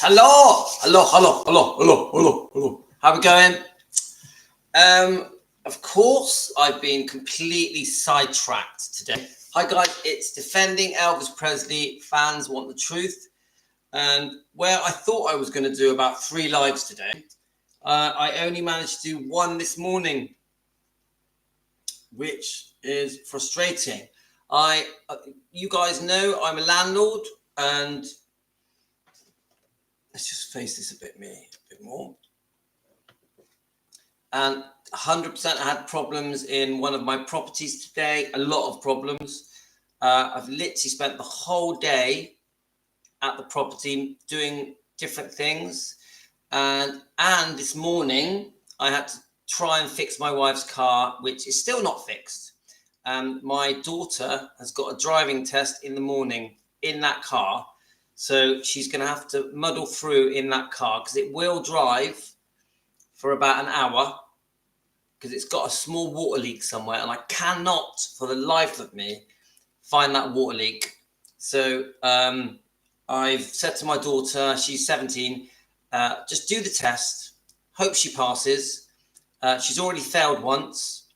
Hello. How we going? Of course, I've been completely sidetracked today. Hi guys, it's Defending Elvis Presley. Fans want the truth. And where I thought I was going to do about 3 lives today, I only managed to do 1 this morning, which is frustrating. You guys know I'm a landlord, and let's just face this a bit more. And 100% I had problems in one of my properties today, a lot of problems. I've literally spent the whole day at the property doing different things. And this morning I had to try and fix my wife's car, which is still not fixed. My daughter has got a driving test in the morning in that car. So she's going to have to muddle through in that car because it will drive for about an hour because it's got a small water leak somewhere. And I cannot, for the life of me, find that water leak. So I've said to my daughter, she's 17, just do the test. Hope she passes. She's already failed once,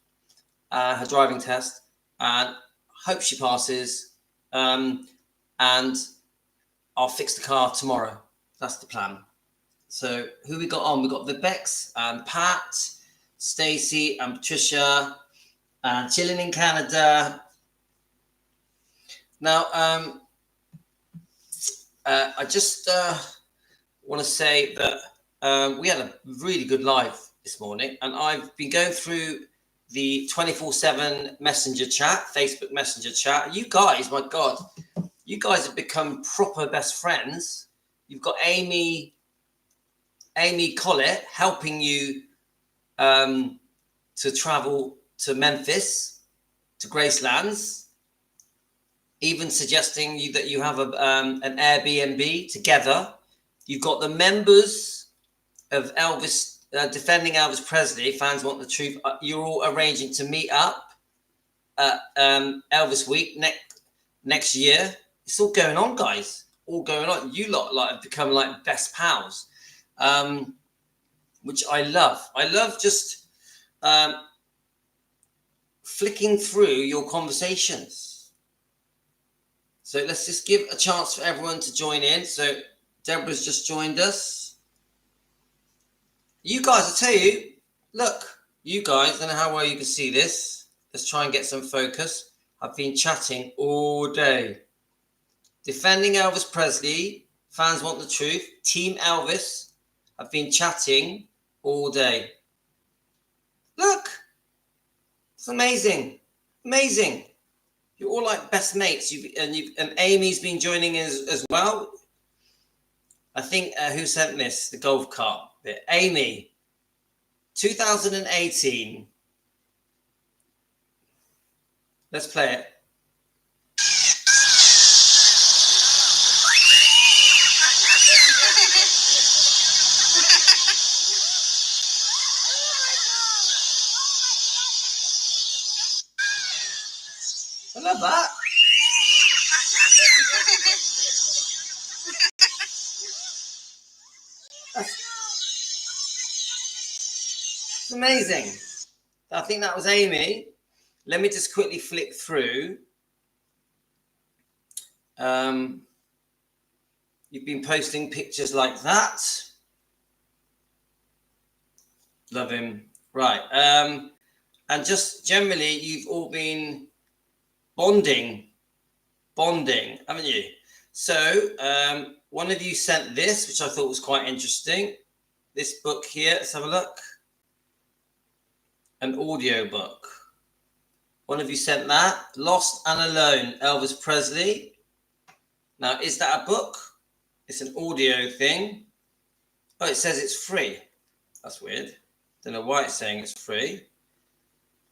her driving test. And hope she passes. And I'll fix the car tomorrow. That's the plan. So who we got on? We got Vivek and Pat, Stacey and Patricia, chilling in Canada. Now, I just want to say that we had a really good live this morning, and I've been going through the 24/7 messenger chat, Facebook messenger chat. You guys, my God, you guys have become proper best friends. You've got Amy Collett helping you to travel to Memphis, to Graceland, even suggesting that you have an Airbnb together. You've got the members of Elvis, Defending Elvis Presley, Fans Want the Truth. You're all arranging to meet up at Elvis Week next year. It's all going on, guys. All going on. You lot have become like best pals, which I love. I love just flicking through your conversations. So let's just give a chance for everyone to join in. So Deborah's just joined us. You guys, I tell you, look, you guys, I don't know how well you can see this. Let's try and get some focus. I've been chatting all day. Defending Elvis Presley, Fans Want the Truth, Team Elvis. I've been chatting all day. Look, it's amazing. You're all like best mates. And Amy's been joining us as well. I think who sent this? The golf cart bit. Amy, 2018. Let's play it. I love that. It's amazing. I think that was Amy. Let me just quickly flick through. You've been posting pictures like that. Love him. Right. And just generally, you've all been bonding, haven't you? So one of you sent this, which I thought was quite interesting. This book here, let's have a look. An audio book. One of you sent that. Lost and Alone, Elvis Presley. Now, is that a book? It's an audio thing. Oh, it says it's free. That's weird. Don't know why it's saying it's free.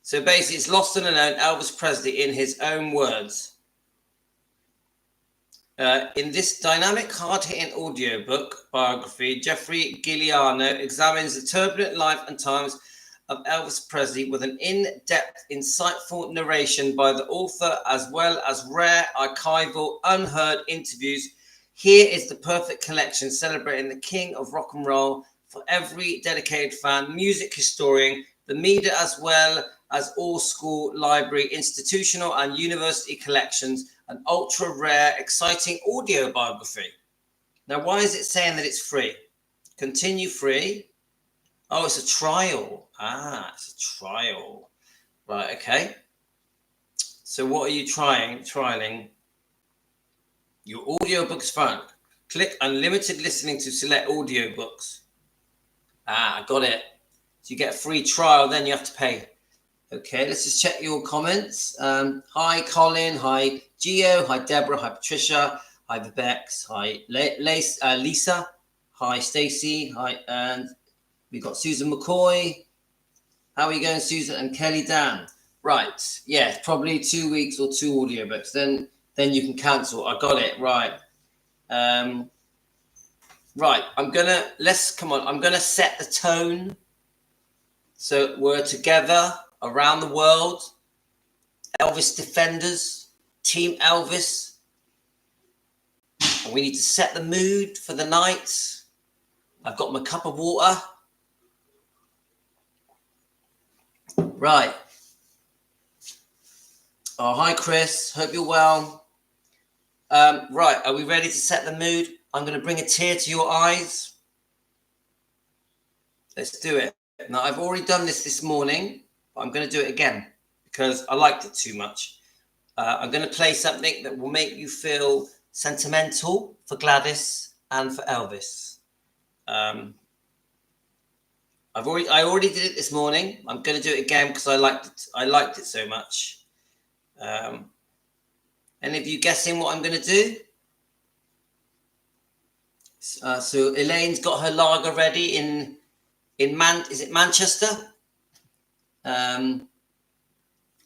So basically, it's Lost and Alone, Elvis Presley in his own words. In this dynamic, hard-hitting audiobook biography, Jeffrey Giuliano examines the turbulent life and times of Elvis Presley with an in-depth, insightful narration by the author, as well as rare, archival, unheard interviews Here is the perfect collection celebrating the king of rock and roll for every dedicated fan, music historian, the media, as well as all school, library, institutional and university collections, an ultra rare, exciting audio biography. Now, why is it saying that it's free? Continue free. Oh, it's a trial. It's a trial. Right, okay. So what are you trialing? Your audiobooks fund. Click unlimited listening to select audiobooks. I got it. So you get a free trial, then you have to pay. Okay, let's just check your comments. Hi, Colin. Hi, Gio. Hi, Deborah. Hi, Patricia. Hi, Vibex. Hi, Lisa. Hi, Stacey. Hi, and we've got Susan McCoy. How are you going, Susan and Kelly Dan? Right. Yeah, probably 2 weeks or 2 audiobooks. Then you can cancel. I got it. Right. Right. I'm gonna set the tone. So we're together around the world. Elvis defenders, Team Elvis. And we need to set the mood for the night. I've got my cup of water. Right. Oh, hi, Chris. Hope you're well. Right. Are we ready to set the mood? I'm going to bring a tear to your eyes. Let's do it. Now, I've already done this morning, but I'm going to do it again because I liked it too much. I'm going to play something that will make you feel sentimental for Gladys and for Elvis. I already did it this morning. I'm going to do it again because I liked it so much. Any of you guessing what I'm going to do? So Elaine's got her lager ready in Manchester? I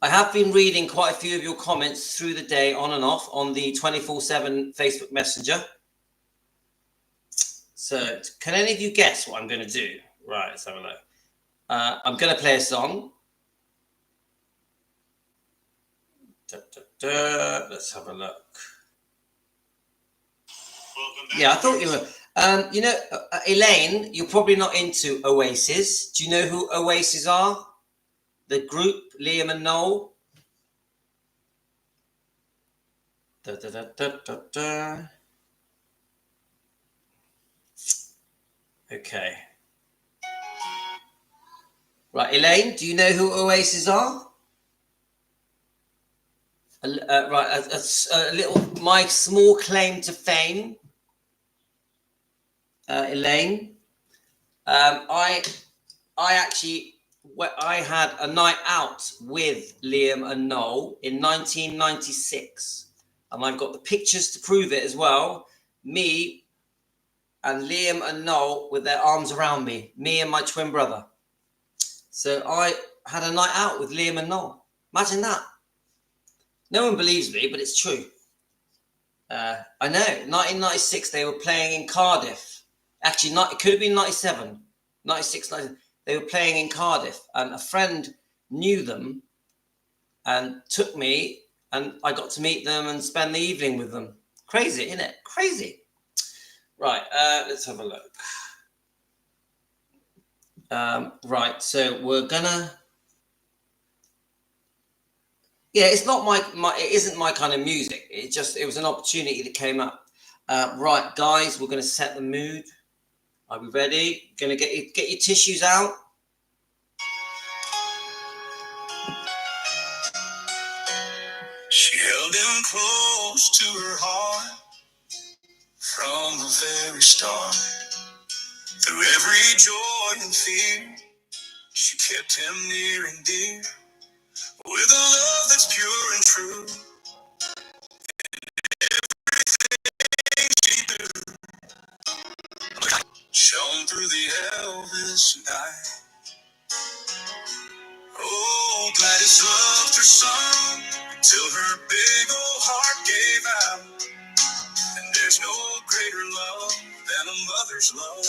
have been reading quite a few of your comments through the day, on and off, on the 24/7 Facebook Messenger. So, can any of you guess what I'm going to do? Right, let's have a look. I'm going to play a song. Let's have a look. Yeah, I thought you were. Elaine, you're probably not into Oasis. Do you know who Oasis are? The group, Liam and Noel. Okay. Right, Elaine, do you know who Oasis are? A little, my small claim to fame. Elaine, I had a night out with Liam and Noel in 1996, and I've got the pictures to prove it as well. Me and Liam and Noel with their arms around me and my twin brother. So I had a night out with Liam and Noel. Imagine that. No one believes me, but it's true. I know. 1996, they were playing in Cardiff. Actually, it could have been 97, 96, 97. They were playing in Cardiff, and a friend knew them and took me, and I got to meet them and spend the evening with them. Crazy, isn't it? Crazy. Right, let's have a look. Right, so we're gonna. Yeah, it's not it isn't my kind of music. It was an opportunity that came up. Right, guys, we're gonna set the mood. Are we ready? Gonna get your tissues out. She held him close to her heart from the very start. Through every joy and fear, she kept him near and dear. With a love that's pure and true, everything she do shone through the Elvis night. Oh, Gladys loved her son till her big old heart gave out. And there's no greater love than a mother's love.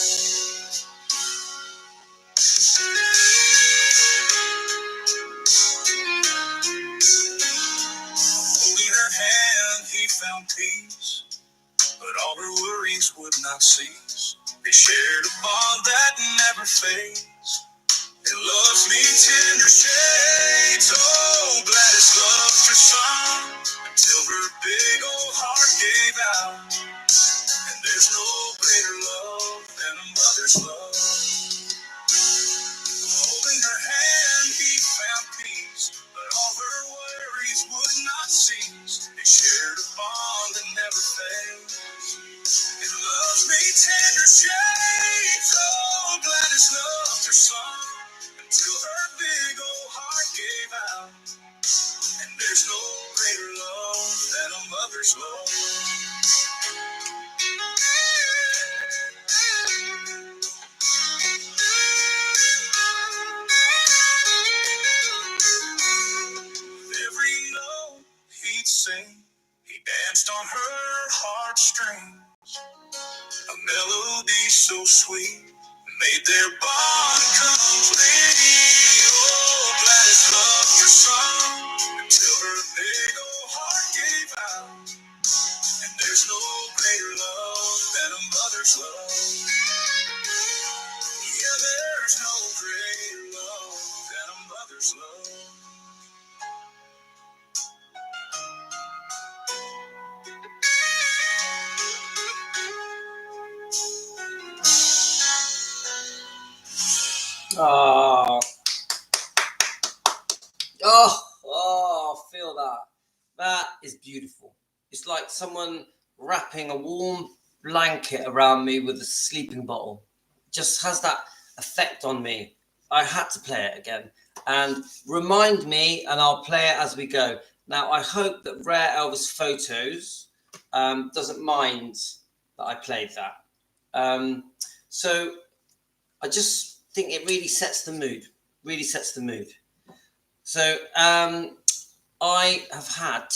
Holding her hand, he found peace. but all her worries would not cease. They shared a bond that never fades. It loves me tender shades. Oh, Gladys loved her son until her big old heart gave out. And there's no greater love than a mother's love. Holding her hand, he found peace, but all her worries would not cease. They shared a bond that never fails. It loves me tender shades. Oh, Gladys loved her son until her big old heart gave out. And there's no greater love than a mother's love. Every note he'd sing, he danced on her heartstrings. A melody so sweet made their bond complete. Oh, Gladys loved her son until her big old heart gave out. And there's no greater love than a mother's love. Yeah, there's no greater love than a mother's love. Oh, feel that. That is beautiful. It's like someone wrapping a warm blanket around me with a sleeping bottle. Just has that effect on me. I had to play it again. And remind me, and I'll play it as we go. Now, I hope that Rare Elvis Photos doesn't mind that I played that. So I just think it really sets the mood. Really sets the mood. So I have had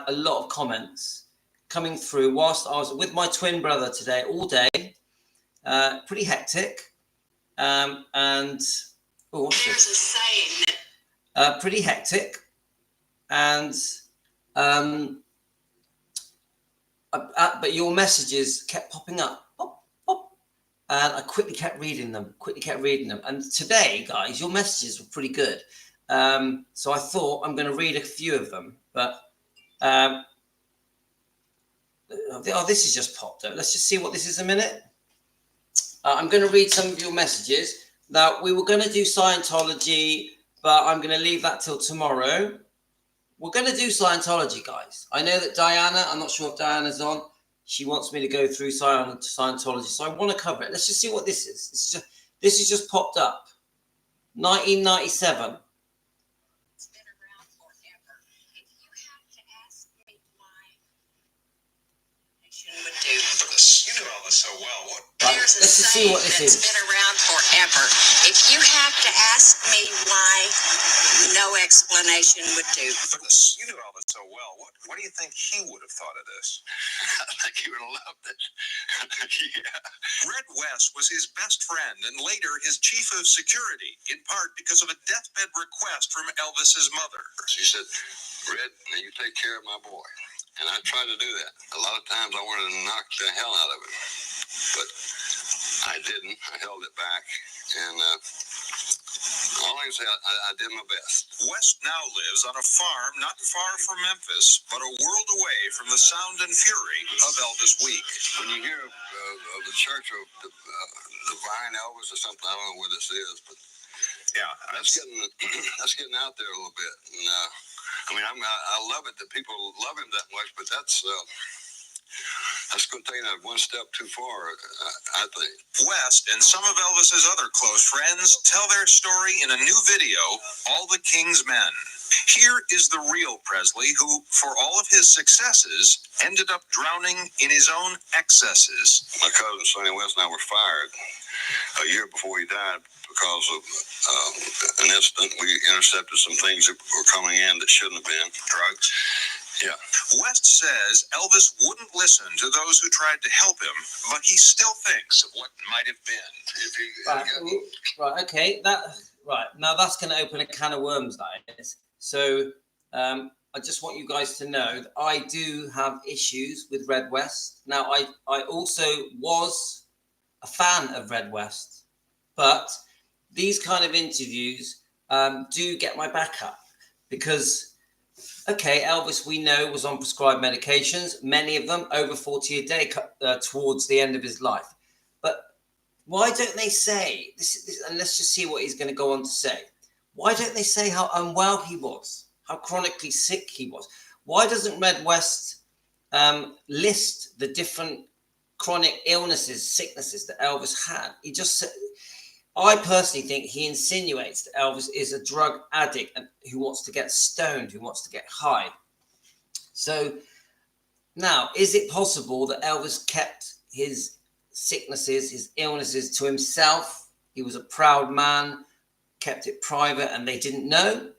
a lot of comments coming through whilst I was with my twin brother today all day. Pretty hectic. What's this? There's a saying that pretty hectic. And but your messages kept popping up. Pop, pop. And I quickly kept reading them. And today, guys, your messages were pretty good. So I thought I'm going to read a few of them. But this is just popped up. Let's just see what this is a minute. I'm going to read some of your messages. Now, we were going to do Scientology, but I'm going to leave that till tomorrow. We're going to do Scientology, guys. I know that Diana, I'm not sure if Diana's on. She wants me to go through Scientology, so I want to cover it. Let's just see what this is. This is just popped up. 1997. it's been around forever. If you have to ask me why, nation would do. You know all this so well. What? Right, There's a let's just see saying what this that's is. been around forever. If you have to ask me why, no explanation would do. You know all this so well. What do you think he would have thought of this? I think he would have loved it. Yeah. Red West was his best friend and later his chief of security, in part because of a deathbed request from Elvis's mother. She said, Red, now you take care of my boy. And I tried to do that. A lot of times I wanted to knock the hell out of him. But I didn't. I held it back. And all I can say, I did my best. West now lives on a farm not far from Memphis, but a world away from the sound and fury of Elvis Week. When you hear of the Church of Divine Elvis or something, I don't know what this is, but Yeah, that's getting out there a little bit. And I love it that people love him that much, but that's going to take that one step too far, I think. West and some of Elvis's other close friends tell their story in a new video, All the King's Men. Here is the real Presley, who, for all of his successes, ended up drowning in his own excesses. My cousin Sonny West and I were fired a year before he died because of an incident. We intercepted some things that were coming in that shouldn't have been. Drugs. Yeah. West says Elvis wouldn't listen to those who tried to help him, but he still thinks of what might have been. If he, Right, okay. Now that's going to open a can of worms, that is. So I I just want you guys to know that I do have issues with Red West. Now, I also was a fan of Red West, but these kind of interviews do get my back up because, okay, Elvis, we know, was on prescribed medications, many of them over 40 a day towards the end of his life. But why don't they say, this, and let's just see what he's going to go on to say. Why don't they say how unwell he was, how chronically sick he was? Why doesn't Red West list the different chronic illnesses, sicknesses that Elvis had? He just said, I personally think he insinuates that Elvis is a drug addict and who wants to get stoned, who wants to get high. So now, is it possible that Elvis kept his sicknesses, his illnesses to himself? He was a proud man, kept it private, and they didn't know?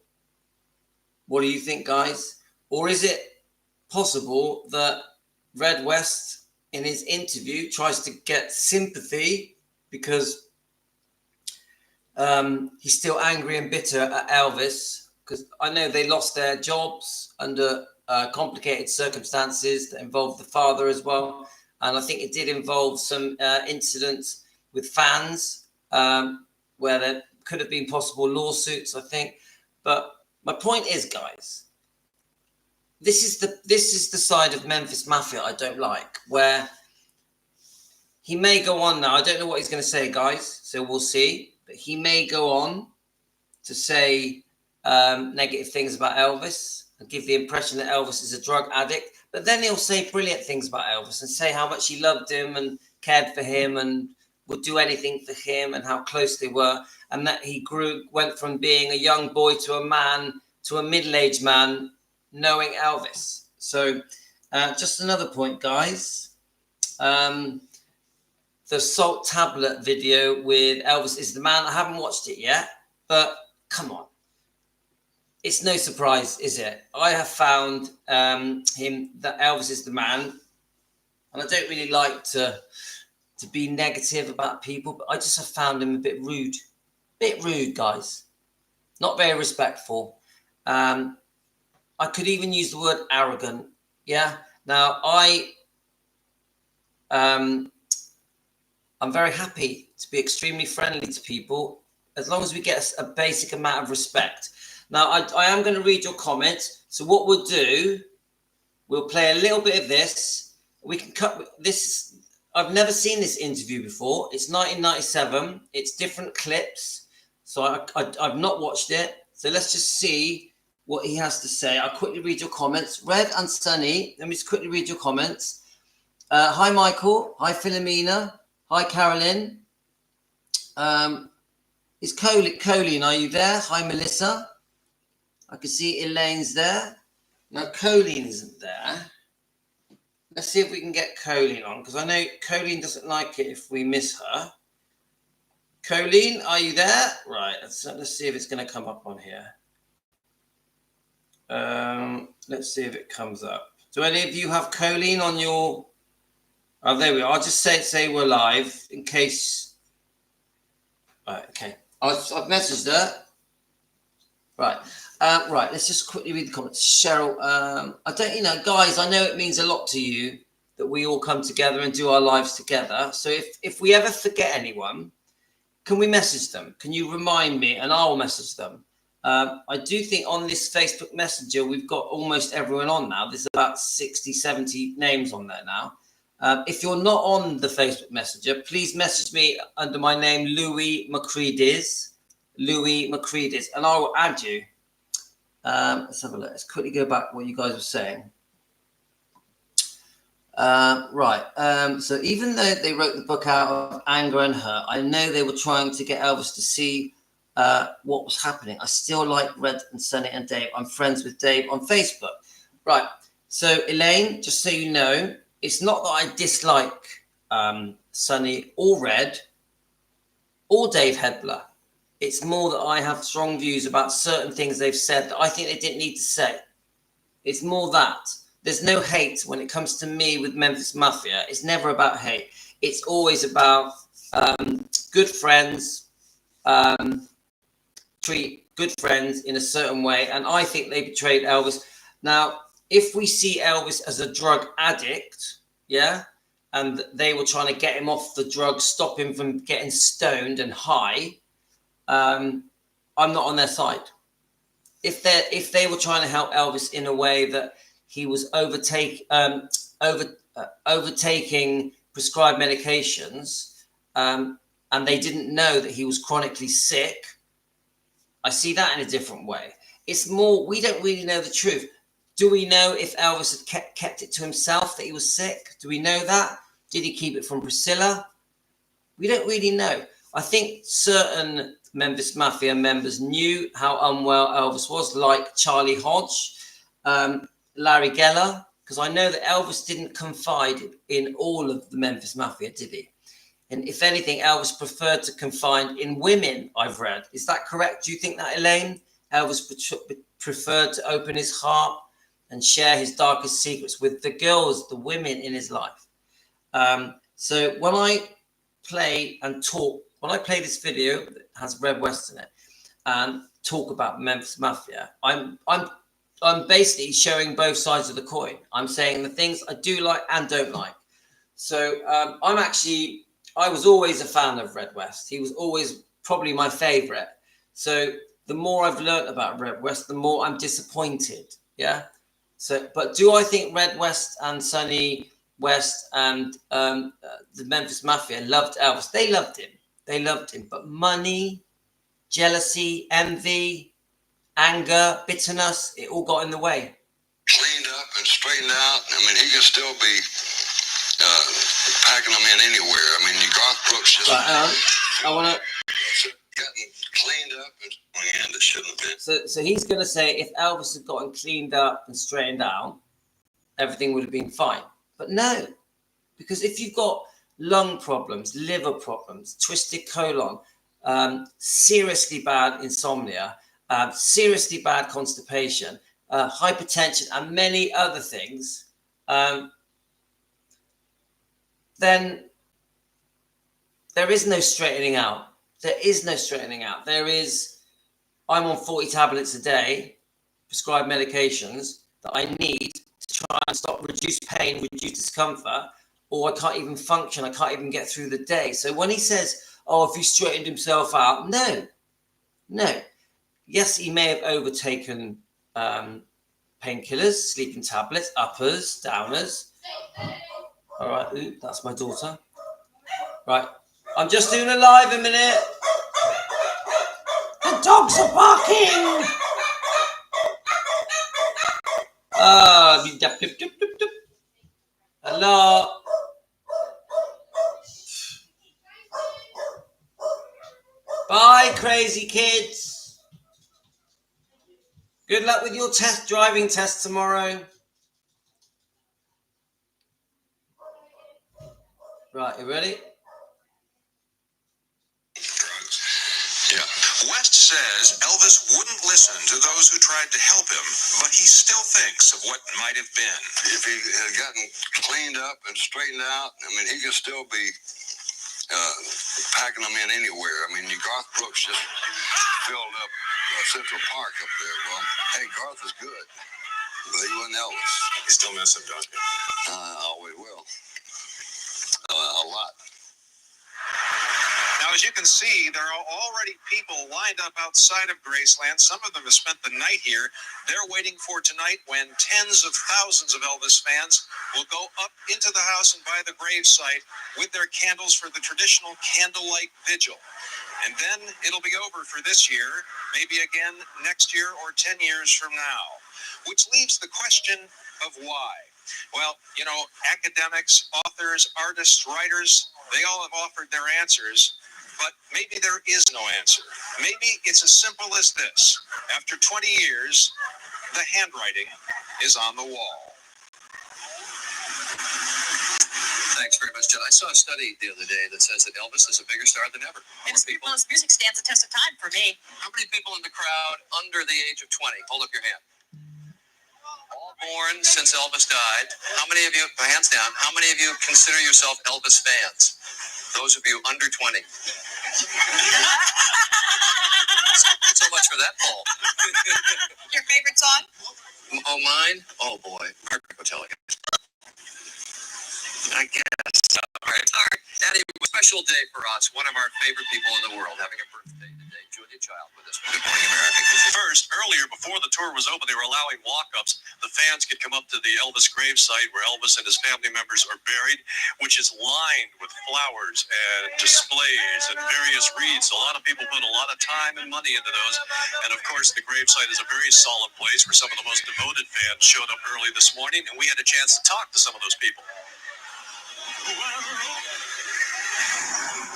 What do you think, guys? Or is it possible that Red West, in his interview, tries to get sympathy because he's still angry and bitter at Elvis? Because I know they lost their jobs under complicated circumstances that involved the father as well. And I think it did involve some incidents with fans where there could have been possible lawsuits, I think. But my point is, guys, this is the side of Memphis Mafia I don't like, where he may go on now. I don't know what he's going to say, guys, so we'll see. But he may go on to say negative things about Elvis and give the impression that Elvis is a drug addict. But then he'll say brilliant things about Elvis and say how much he loved him and cared for him and would do anything for him and how close they were. And that he went from being a young boy to a man to a middle-aged man knowing Elvis. So just another point, guys. The salt tablet video with Elvis is the Man. I haven't watched it yet, but come on. It's no surprise, is it? I have found him that Elvis is the man. And I don't really like to be negative about people, but I just have found him a bit rude. Bit rude, guys. Not very respectful. I could even use the word arrogant. Yeah. Now, I'm very happy to be extremely friendly to people as long as we get a basic amount of respect. Now, I am going to read your comments. So what we'll do, we'll play a little bit of this. We can cut this. I've never seen this interview before. It's 1997. It's different clips. So I've not watched it. So let's just see what he has to say. I'll quickly read your comments. Red and Sunny, let me just quickly read your comments. Hi, Michael. Hi, Philomena. Hi, Carolyn. Is Colleen, are you there? Hi, Melissa. I can see Elaine's there. Now, Colleen isn't there. Let's see if we can get Colleen on, because I know Colleen doesn't like it if we miss her. Colleen, are you there? Right, let's see if it's going to come up on here. Let's see if it comes up. Do any of you have Colleen on your... Oh, there we are. I'll just say we're live in case... Right, okay. I've messaged her. Right. Right, let's just quickly read the comments. Cheryl, guys, I know it means a lot to you that we all come together and do our lives together. So if we ever forget anyone, can we message them? Can you remind me? And I'll message them. I do think on this Facebook Messenger, we've got almost everyone on now. There's about 60, 70 names on there now. If you're not on the Facebook Messenger, please message me under my name, Louis Macreadis, and I will add you. Let's have a look. Let's quickly go back to what you guys were saying. So even though they wrote the book out of anger and hurt, I know they were trying to get Elvis to see what was happening. I still like Red and Sunny and Dave. I'm friends with Dave on Facebook. Right. So Elaine, just so you know, it's not that I dislike Sunny or Red or Dave Hedler. It's more that I have strong views about certain things they've said that I think they didn't need to say. It's more that. There's no hate when it comes to me with Memphis Mafia. It's never about hate. It's always about good friends, treat good friends in a certain way. And I think they betrayed Elvis. Now, if we see Elvis as a drug addict, yeah, and they were trying to get him off the drugs, stop him from getting stoned and high, I'm not on their side. If they were trying to help Elvis in a way that he was overtaking prescribed medications, and they didn't know that he was chronically sick, I see that in a different way. It's more, we don't really know the truth. Do we know if Elvis had kept it to himself that he was sick? Do we know that? Did he keep it from Priscilla? We don't really know. I think certain Memphis Mafia members knew how unwell Elvis was, like Charlie Hodge, Larry Geller, because I know that Elvis didn't confide in all of the Memphis Mafia, did he? And if anything, Elvis preferred to confide in women, I've read. Is that correct? Do you think that, Elaine? Elvis preferred to open his heart and share his darkest secrets with the girls, the women in his life. So when I play and talk, when I play this video that has Red West in it and talk about Memphis Mafia, I'm basically showing both sides of the coin. I'm saying the things I do like and don't like. So I was always a fan of Red West. He was always probably my favorite. So the more I've learned about Red West, the more I'm disappointed. Yeah. So, but do I think Red West and Sonny West and the Memphis Mafia loved Elvis? They loved him. They loved him. But money, jealousy, envy, anger, bitterness, it all got in the way. Cleaned up and straightened out. I mean, he could still be packing them in anywhere. I mean, Garth Brooks just... I want to... Gotten cleaned up and it shouldn't have been. So he's going to say if Elvis had gotten cleaned up and straightened out, everything would have been fine. But no, because if you've got lung problems, liver problems, twisted colon, seriously bad insomnia, seriously bad constipation, hypertension, and many other things, then there is no straightening out. There is no straightening out. I'm on 40 tablets a day, prescribed medications that I need to try and reduce pain, reduce discomfort, or I can't even function. I can't even get through the day. So when he says, oh, if he straightened himself out, no. Yes, he may have overtaken painkillers, sleeping tablets, uppers, downers. All right, that's my daughter. Right. I'm just doing a live a minute. The dogs are barking. Hello. Bye, crazy kids. Good luck with your driving test tomorrow. Right, you ready? Yeah. West says Elvis wouldn't listen to those who tried to help him, but he still thinks of what might have been. If he had gotten cleaned up and straightened out, I mean, he could still be packing them in anywhere. I mean, Garth Brooks just filled up Central Park up there. Well, hey, Garth is good, but he wasn't Elvis. You still miss him, don't you? I always will. A lot. Now, as you can see, there are already people lined up outside of Graceland. Some of them have spent the night here. They're waiting for tonight when tens of thousands of Elvis fans will go up into the house and by the gravesite with their candles for the traditional candlelight vigil. And then it'll be over for this year, maybe again next year or 10 years from now, which leaves the question of why. Well, academics, authors, artists, writers, they all have offered their answers, but maybe there is no answer. Maybe it's as simple as this. After 20 years, the handwriting is on the wall. Thanks very much, Jen. I saw a study the other day that says that Elvis is a bigger star than ever. His music stands the test of time for me. How many people in the crowd under the age of 20? Hold up your hand. All born since Elvis died. How many of you, hands down, how many of you consider yourself Elvis fans? Those of you under 20. So much for that poll. Your favorite song? Oh, mine? Oh, boy. Margaret will tell it. I guess. All right. Anyway, special day for us. One of our favorite people in the world having a birthday today. Julia Child with us. Good morning, America. First, earlier, before the tour was open, they were allowing walk-ups. The fans could come up to the Elvis gravesite where Elvis and his family members are buried, which is lined with flowers and displays and various wreaths. A lot of people put a lot of time and money into those. And, of course, the gravesite is a very solemn place where some of the most devoted fans showed up early this morning, and we had a chance to talk to some of those people.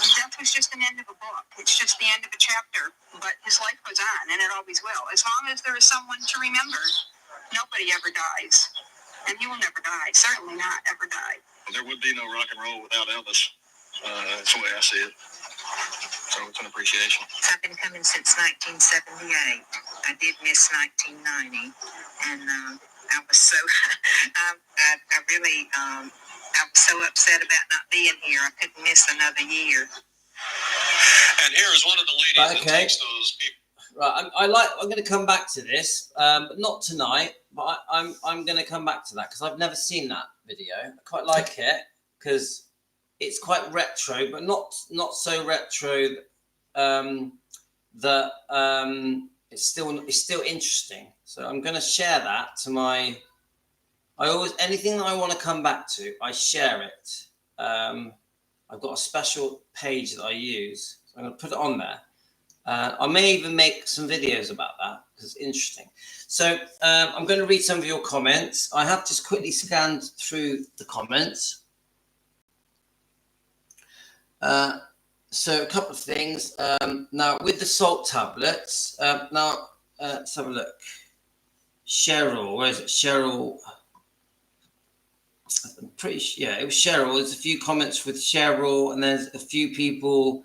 Death was just an end of a book. It's just the end of a chapter. But his life goes on, and it always will. As long as there is someone to remember, nobody ever dies. And he will never die. Certainly not ever die. There would be no rock and roll without Elvis. That's the way I see it. So it's an appreciation. I've been coming since 1978. I did miss 1990. And I was so, I really, I was so upset about not being here. I couldn't miss another year. And here is one of the ladies that takes those people. Right, I'm going to come back to this, but not tonight. But I'm going to come back to that because I've never seen that video. I quite like it because it's quite retro, but not so retro that it's still interesting. So I'm going to share that to my. Anything that I want to come back to, I share it. I've got a special page that I use. So I'm going to put it on there. I may even make some videos about that because it's interesting. So I'm going to read some of your comments. I have just quickly scanned through the comments. So a couple of things. Now, with the salt tablets, let's have a look. Cheryl, where is it? Cheryl. I'm pretty sure, yeah, it was Cheryl. There's a few comments with Cheryl, and there's a few people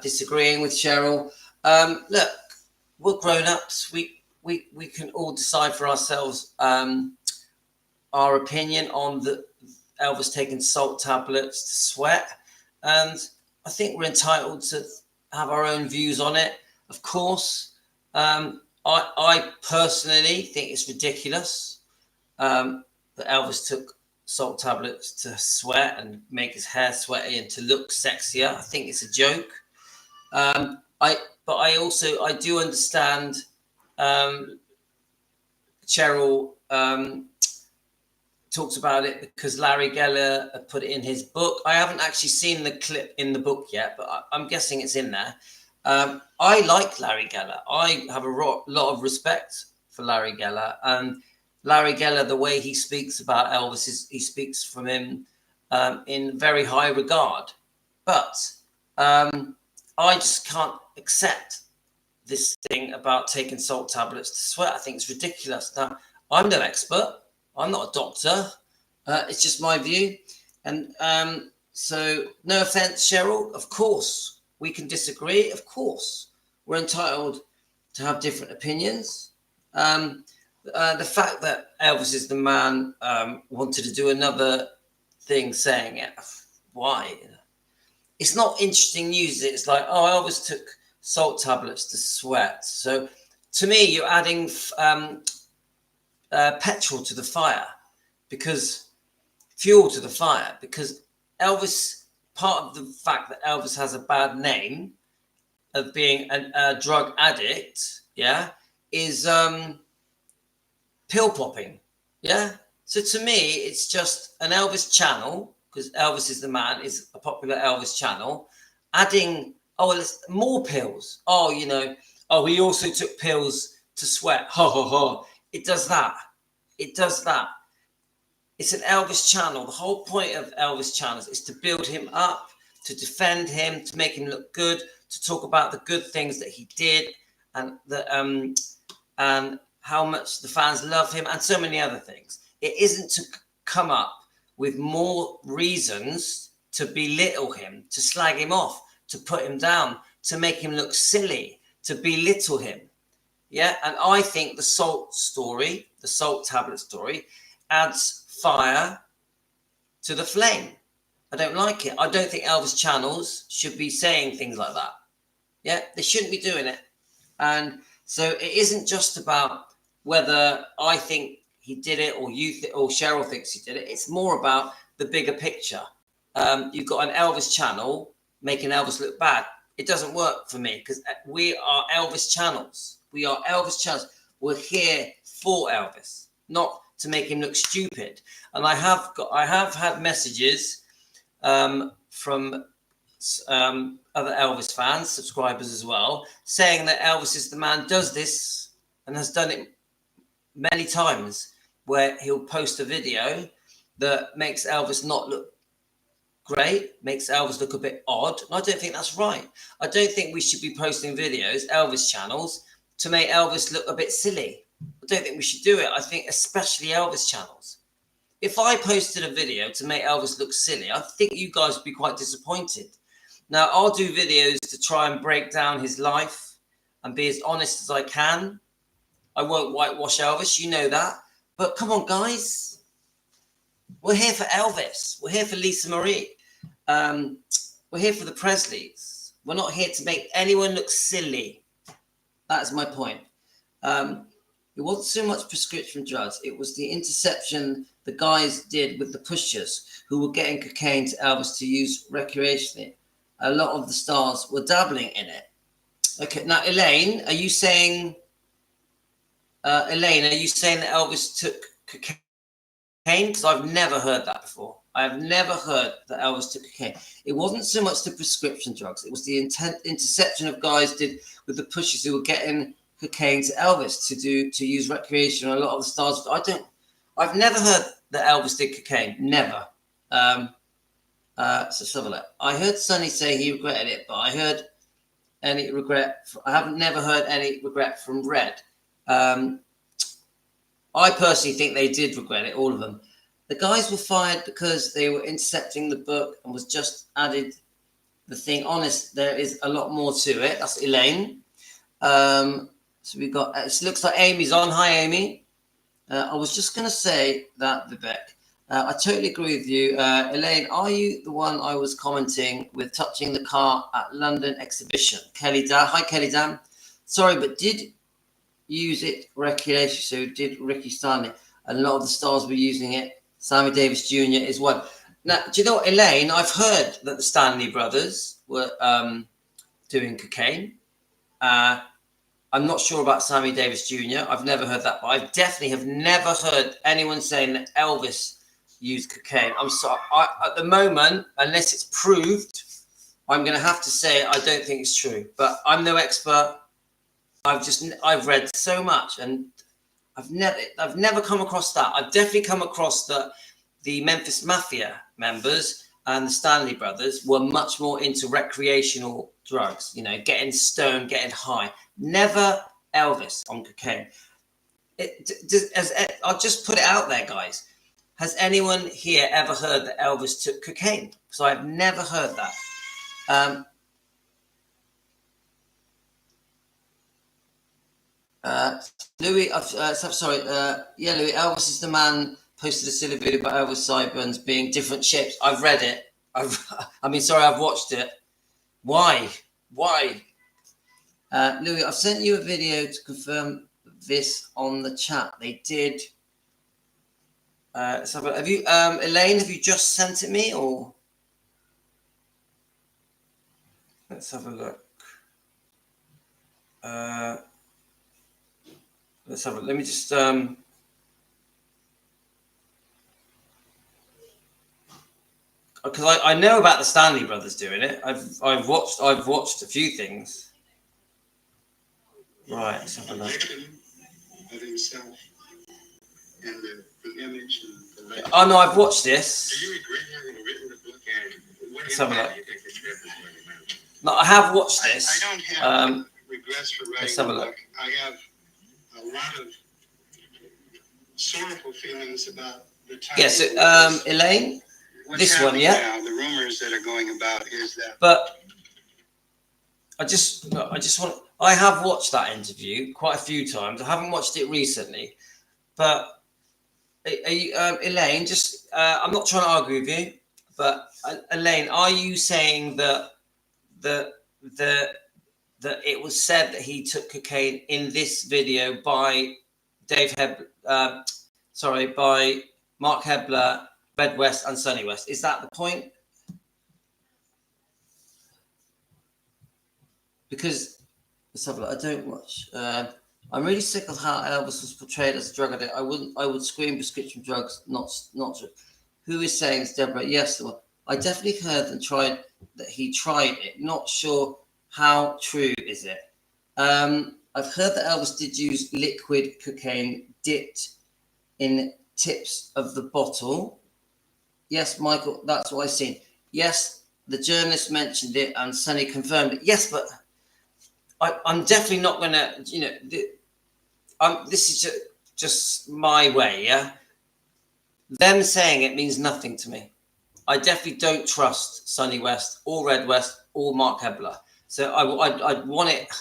disagreeing with Cheryl. Look, we're grown-ups. We can all decide for ourselves our opinion on the Elvis taking salt tablets to sweat, and I think we're entitled to have our own views on it. Of course, I personally think it's ridiculous that Elvis took salt tablets to sweat and make his hair sweaty and to look sexier. I think it's a joke. But I do understand Cheryl talks about it because Larry Geller put it in his book. I haven't actually seen the clip in the book yet, but I'm guessing it's in there. I like Larry Geller. I have a lot of respect for Larry Geller, and Larry Geller, the way he speaks about Elvis is he speaks from him in very high regard. But I just can't accept this thing about taking salt tablets to sweat. I think it's ridiculous. Now, I'm no expert. I'm not a doctor. It's just my view. And so no offense, Cheryl. Of course, we can disagree. Of course, we're entitled to have different opinions. The fact that Elvis is the man wanted to do another thing saying it. Why? It's not interesting news. It's like, oh, Elvis took salt tablets to sweat. So to me, you're adding petrol to the fire, because fuel to the fire, because Elvis, part of the fact that Elvis has a bad name of being a drug addict, yeah, is pill popping, yeah. So to me, it's just an Elvis channel, because Elvis is the man, is a popular Elvis channel, adding, oh, well, it's more pills. Oh, you know, oh, he also took pills to sweat. Ho, ho, ho. It does that. It does that. It's an Elvis channel. The whole point of Elvis channels is to build him up, to defend him, to make him look good, to talk about the good things that he did, and and how much the fans love him, and so many other things. It isn't to come up with more reasons to belittle him, to slag him off, to put him down, to make him look silly, to belittle him. Yeah, and I think the salt story, the salt tablet story, adds fire to the flame. I don't like it. I don't think Elvis channels should be saying things like that. Yeah, they shouldn't be doing it. And so it isn't just about whether I think he did it or or Cheryl thinks he did it. It's more about the bigger picture. You've got an Elvis channel making Elvis look bad. It doesn't work for me because we are Elvis channels. We are Elvis channels. We're here for Elvis, not to make him look stupid. And I have had messages from other Elvis fans, subscribers as well, saying that Elvis is the man, does this and has done it many times, where he'll post a video that makes Elvis not look great, makes Elvis look a bit odd. And I don't think that's right. I don't think we should be posting videos, Elvis channels, to make Elvis look a bit silly. I don't think we should do it. I think especially Elvis channels. If I posted a video to make Elvis look silly, I think you guys would be quite disappointed. Now, I'll do videos to try and break down his life and be as honest as I can. I won't whitewash Elvis, you know that. But come on, guys. We're here for Elvis. We're here for Lisa Marie. We're here for the Presleys. We're not here to make anyone look silly. That's my point. It wasn't so much prescription drugs. It was the interception the guys did with the pushers who were getting cocaine to Elvis to use recreationally. A lot of the stars were dabbling in it. Okay, now Elaine, are you saying that Elvis took cocaine? Because I've never heard that before. I have never heard that Elvis took cocaine. It wasn't so much the prescription drugs. It was the interception of guys did with the pushers who were getting cocaine to Elvis to use recreation. A lot of the stars. I've never heard that Elvis did cocaine. Never. So let's have a look. I heard Sonny say he regretted it, but I heard any regret. I haven't never heard any regret from Red. I personally think they did regret it, all of them. The guys were fired because they were intercepting the book and was just added the thing. Honest, there is a lot more to it. That's Elaine. So we got, it looks like Amy's on. Hi, Amy. I was just going to say that, Vivek. I totally agree with you. Elaine, are you the one I was commenting with touching the car at London exhibition? Kelly Dan. Hi, Kelly Dan. Sorry, but did use it recreation? So did Ricky Stanley. A lot of the stars were using it. Sammy Davis Jr. is one. Now, do you know what, Elaine? I've heard that the Stanley brothers were doing cocaine. I'm not sure about Sammy Davis Jr. I've never heard that, but I definitely have never heard anyone saying that Elvis used cocaine. I'm sorry. At the moment, unless it's proved, I'm going to have to say I don't think it's true. But I'm no expert. I've read so much, and I've never come across that. I've definitely come across that the Memphis Mafia members and the Stanley brothers were much more into recreational drugs, you know, getting stoned, getting high. Never Elvis on cocaine. I'll just put it out there, guys. Has anyone here ever heard that Elvis took cocaine? So I've never heard that. Louis, Louis, Elvis is the man. Posted a silly video about Elvis sideburns being different shapes. I've read it. I've watched it. Why? Louis, I've sent you a video to confirm this on the chat. They did. Have you, Elaine? Have you just sent it me, or? Let's have a look. Let's have a. Let me just. Because I know about the Stanley brothers doing it. I've watched a few things. Right, let's have a look. Of himself and the image and the Oh no, I've watched this. Do you regret having written the book, and what Let's have a look. impact do you think the trip is going to have? No, I have watched this. I don't have regrets for let's writing have a the look. book. I have a lot of sorrowful feelings about the time. Yes, Elaine. What's This one, happening yeah. now, the rumors that are going about is that. But I just want. I have watched that interview quite a few times. I haven't watched it recently, but Elaine, just I'm not trying to argue with you, but Elaine, are you saying that it was said that he took cocaine in this video by by Mark Hebler, Red West, and Sonny West. Is that the point? Because let's have a look. I don't watch. I'm really sick of how Elvis was portrayed as a drug addict. I would scream prescription drugs, not. Who is saying it's Deborah? Yes, well, I definitely heard and tried that he tried it. Not sure how true is it. I've heard that Elvis did use liquid cocaine dipped in tips of the bottle. Yes, Michael, that's what I've seen. Yes, the journalist mentioned it and Sonny confirmed it. Yes, but I'm definitely not going to, this is just my way, yeah? Them saying it means nothing to me. I definitely don't trust Sonny West or Red West or Mark Hebler. So I'd want it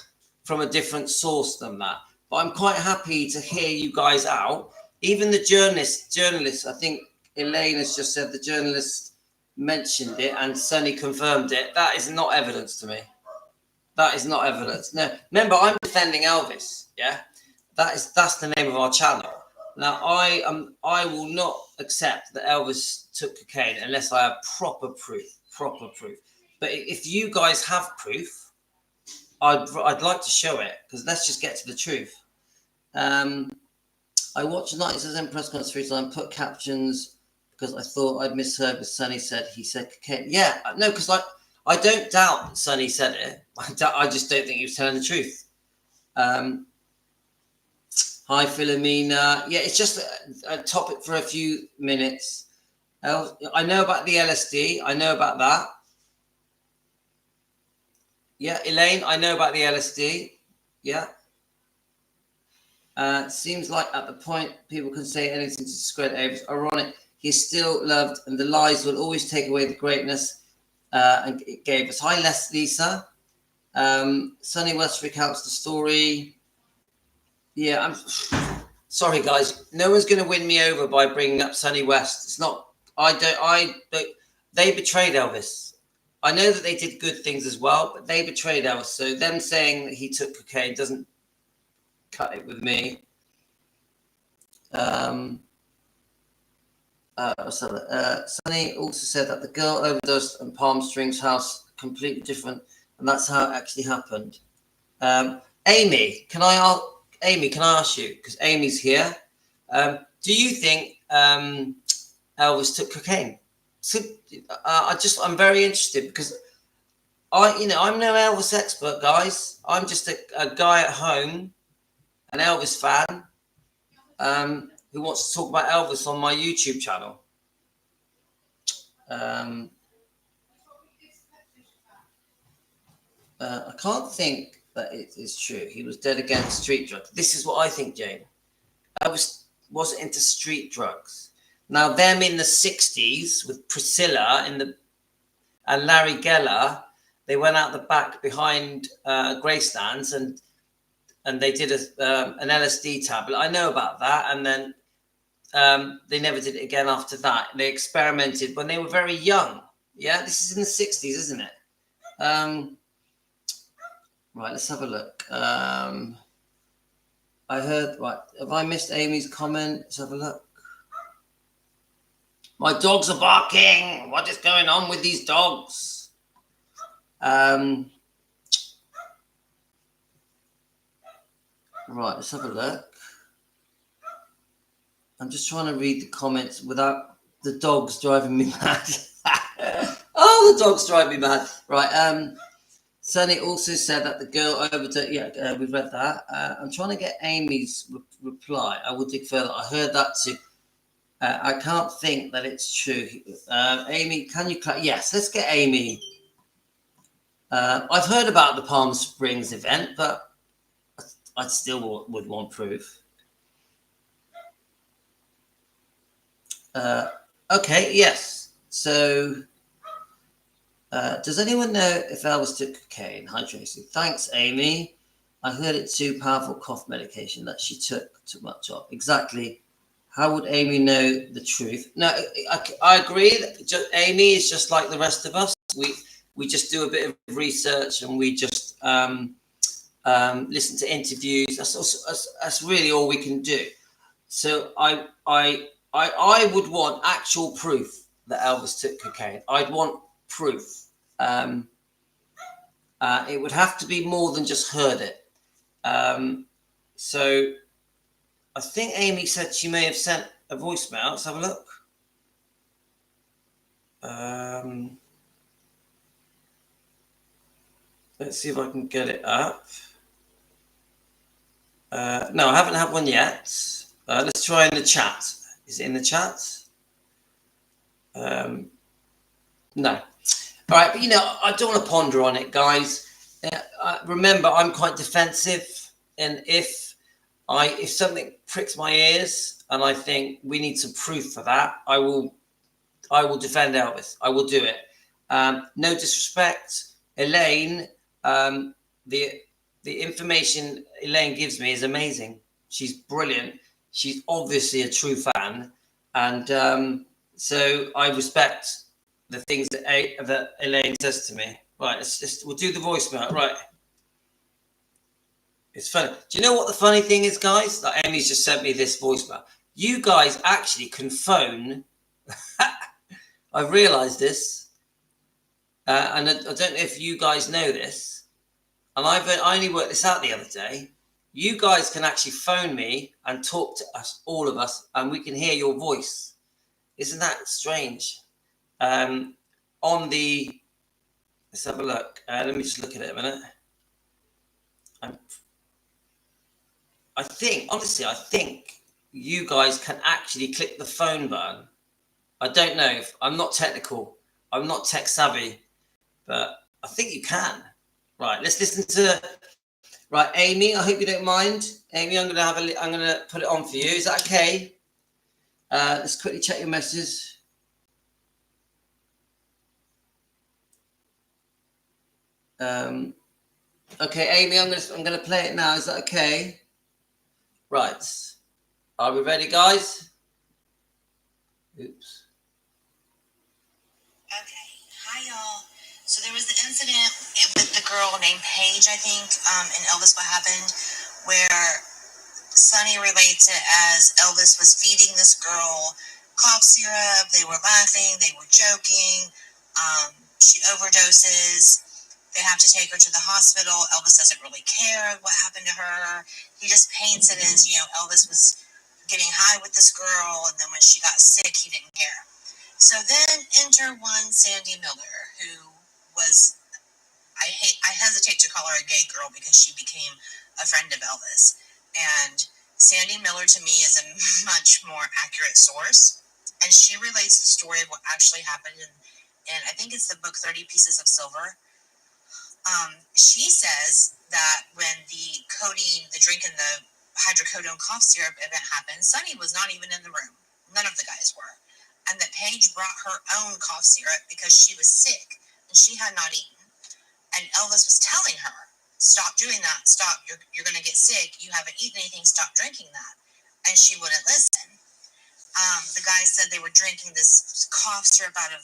from a different source than that. But I'm quite happy to hear you guys out. Even the journalist, I think Elaine has just said the journalist mentioned it and Sonny confirmed it. That is not evidence to me. That is not evidence. No, remember, I'm defending Elvis. Yeah, that's the name of our channel. Now, I will not accept that Elvis took cocaine unless I have proper proof. But if you guys have proof, I'd like to show it, because let's just get to the truth. I watched 90s press conference 3 times, put captions because I thought I'd misheard what Sonny said. He said cocaine. Yeah, no, because I don't doubt that Sonny said it. I just don't think he was telling the truth. Hi, Philomena. Yeah, it's just a topic for a few minutes. I know about the LSD. I know about that. Yeah, Elaine, I know about the LSD. Yeah. Seems like at the point people can say anything to discredit Elvis. Ironic, he's still loved, and the lies will always take away the greatness. And it gave us. Hi, Lisa. Sonny West recounts the story. Yeah, I'm sorry, guys. No one's going to win me over by bringing up Sonny West. It's not. They betrayed Elvis. I know that they did good things as well, but they betrayed Elvis. So them saying that he took cocaine doesn't cut it with me. Sonny also said that the girl overdosed in Palm Springs house, completely different, and that's how it actually happened. Amy, can I ask you, because Amy's here, do you think Elvis took cocaine? So, I'm very interested, because I'm no Elvis expert, guys. I'm just a guy at home, an Elvis fan, who wants to talk about Elvis on my YouTube channel. I can't think that it is true. He was dead against street drugs. This is what I think, Jane. Elvis wasn't into street drugs. Now, them in the 60s with Priscilla and Larry Geller, they went out the back behind Graceland and they did an LSD tablet. I know about that. And then they never did it again after that. They experimented when they were very young. Yeah, this is in the 60s, isn't it? Right, let's have a look. I heard, right, have I missed Amy's comment? Let's have a look. My dogs are barking. What is going on with these dogs? Right, let's have a look. I'm just trying to read the comments without the dogs driving me mad. Oh, the dogs drive me mad. Right, Sonny also said that the girl overdosed. Yeah, we've read that. I'm trying to get Amy's reply. I will dig further. I heard that too. I can't think that it's true. Amy, can you? Yes, let's get Amy. I've heard about the Palm Springs event, but I still would want proof. Okay, yes. So, does anyone know if Elvis took cocaine? Hi, Tracy. Thanks, Amy. I heard it's too powerful cough medication that she took too much of. Exactly. How would Amy know the truth? No, I agree. That Amy is just like the rest of us. We just do a bit of research and we just listen to interviews. That's really all we can do. So I would want actual proof that Elvis took cocaine. I'd want proof. It would have to be more than just heard it. So I think Amy said she may have sent a voicemail. Let's have a look. Let's see if I can get it up. No, I haven't had one yet. Let's try in the chat. Is it in the chat? No. All right, but I don't want to ponder on it, guys. Remember, I'm quite defensive, and if something pricks my ears and I think we need some proof for that, I will defend Elvis. I will do it. No disrespect, Elaine. The information Elaine gives me is amazing. She's brilliant. She's obviously a true fan, and so I respect the things that Elaine says to me. Right, we'll do the voicemail. Right. It's funny. Do you know what the funny thing is, guys? Like Amy's just sent me this voicemail. You guys actually can phone. I've realised this, and I don't know if you guys know this, and I only worked this out the other day. You guys can actually phone me and talk to us, all of us, and we can hear your voice. Isn't that strange? Let's have a look. Let me just look at it a minute. I think you guys can actually click the phone button. I don't know. I'm not technical. I'm not tech savvy, but I think you can. Right. Let's listen to. Right, Amy. I hope you don't mind. Amy, I'm gonna put it on for you. Is that okay? Let's quickly check your messages. Okay, Amy, I'm gonna play it now. Is that okay? Right. Are we ready, guys? Oops. Okay. Hi, y'all. So there was the incident with the girl named Paige, I think, in Elvis What Happened, where Sonny relates it as Elvis was feeding this girl cough syrup. They were laughing. They were joking. She overdoses. They have to take her to the hospital. Elvis doesn't really care what happened to her. He just paints it as, Elvis was getting high with this girl, and then when she got sick, he didn't care. So then enter one Sandy Miller, who was, I hesitate to call her a gay girl because she became a friend of Elvis. And Sandy Miller, to me, is a much more accurate source. And she relates the story of what actually happened in I think it's the book 30 Pieces of Silver. She says that when the drinking the hydrocodone cough syrup event happened, Sonny was not even in the room. None of the guys were. And that Paige brought her own cough syrup because she was sick and she had not eaten. And Elvis was telling her, stop doing that. Stop. You're going to get sick. You haven't eaten anything. Stop drinking that. And she wouldn't listen. The guys said they were drinking this cough syrup out of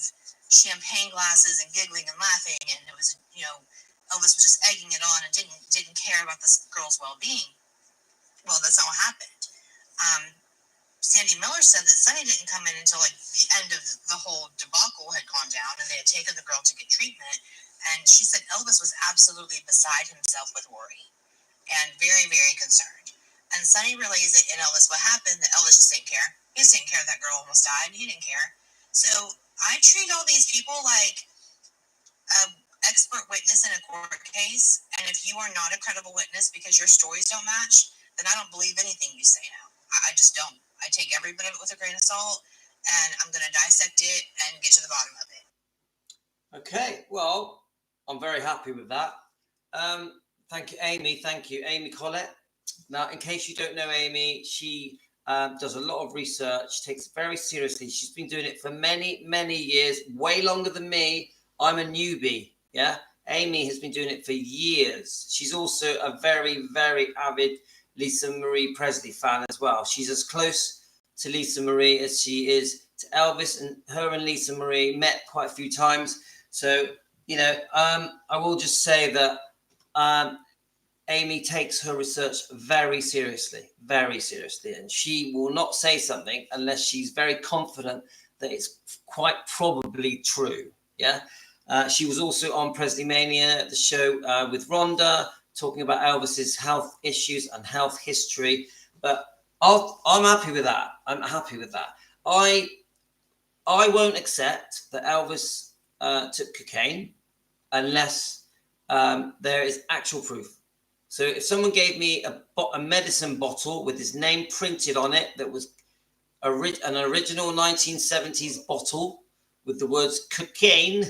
champagne glasses and giggling and laughing. And it was, Elvis was just egging it on and didn't care about this girl's well-being. Well, that's not what happened. Sandy Miller said that Sonny didn't come in until the end of the whole debacle had gone down and they had taken the girl to get treatment. And she said Elvis was absolutely beside himself with worry and very, very concerned. And Sonny relays it in Elvis What Happened that Elvis just didn't care. He just didn't care that girl almost died. He didn't care. So I treat all these people like an expert witness in a court case. And if you are not a credible witness because your stories don't match, then I don't believe anything you say now. I just don't. I take every bit of it with a grain of salt, and I'm going to dissect it and get to the bottom of it. Okay, well, I'm very happy with that. Thank you, Amy. Thank you, Amy Collett. Now, in case you don't know Amy, she does a lot of research, takes it very seriously. She's been doing it for many, many years, way longer than me. I'm a newbie, yeah? Amy has been doing it for years. She's also a very, very avid Lisa Marie Presley fan as well. She's as close to Lisa Marie as she is to Elvis, and her and Lisa Marie met quite a few times. So, I will just say that Amy takes her research very seriously, and she will not say something unless she's very confident that it's quite probably true. Yeah. She was also on Presley Mania, the show with Rhonda, talking about Elvis's health issues and health history. But I'm happy with that. I'm happy with that. I won't accept that Elvis took cocaine unless there is actual proof. So if someone gave me a medicine bottle with his name printed on it that was an original 1970s bottle with the words cocaine,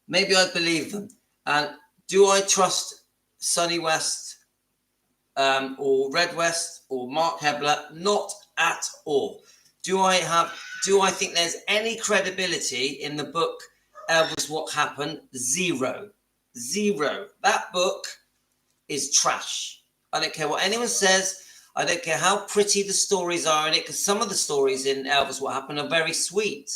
maybe I'd believe them. And do I trust Sonny West or Red West or Mark Hebler? Not at all. Do I think there's any credibility in the book Elvis What Happened? Zero. That book is trash. I don't care what anyone says. I don't care how pretty the stories are in it, because some of the stories in Elvis What Happened are very sweet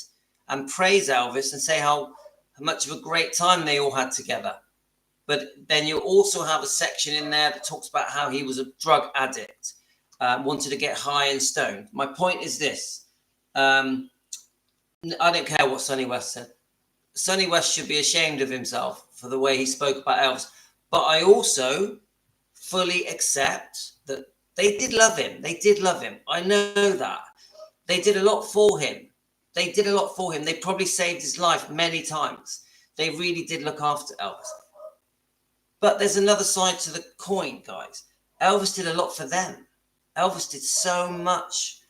and praise Elvis and say how much of a great time they all had together. But then you also have a section in there that talks about how he was a drug addict, wanted to get high and stoned. My point is this. I don't care what Sonny West said. Sonny West should be ashamed of himself for the way he spoke about Elvis. But I also fully accept that they did love him. I know that. They did a lot for him. They probably saved his life many times. They really did look after Elvis. But there's another side to the coin, guys. Elvis did a lot for them. Elvis did so much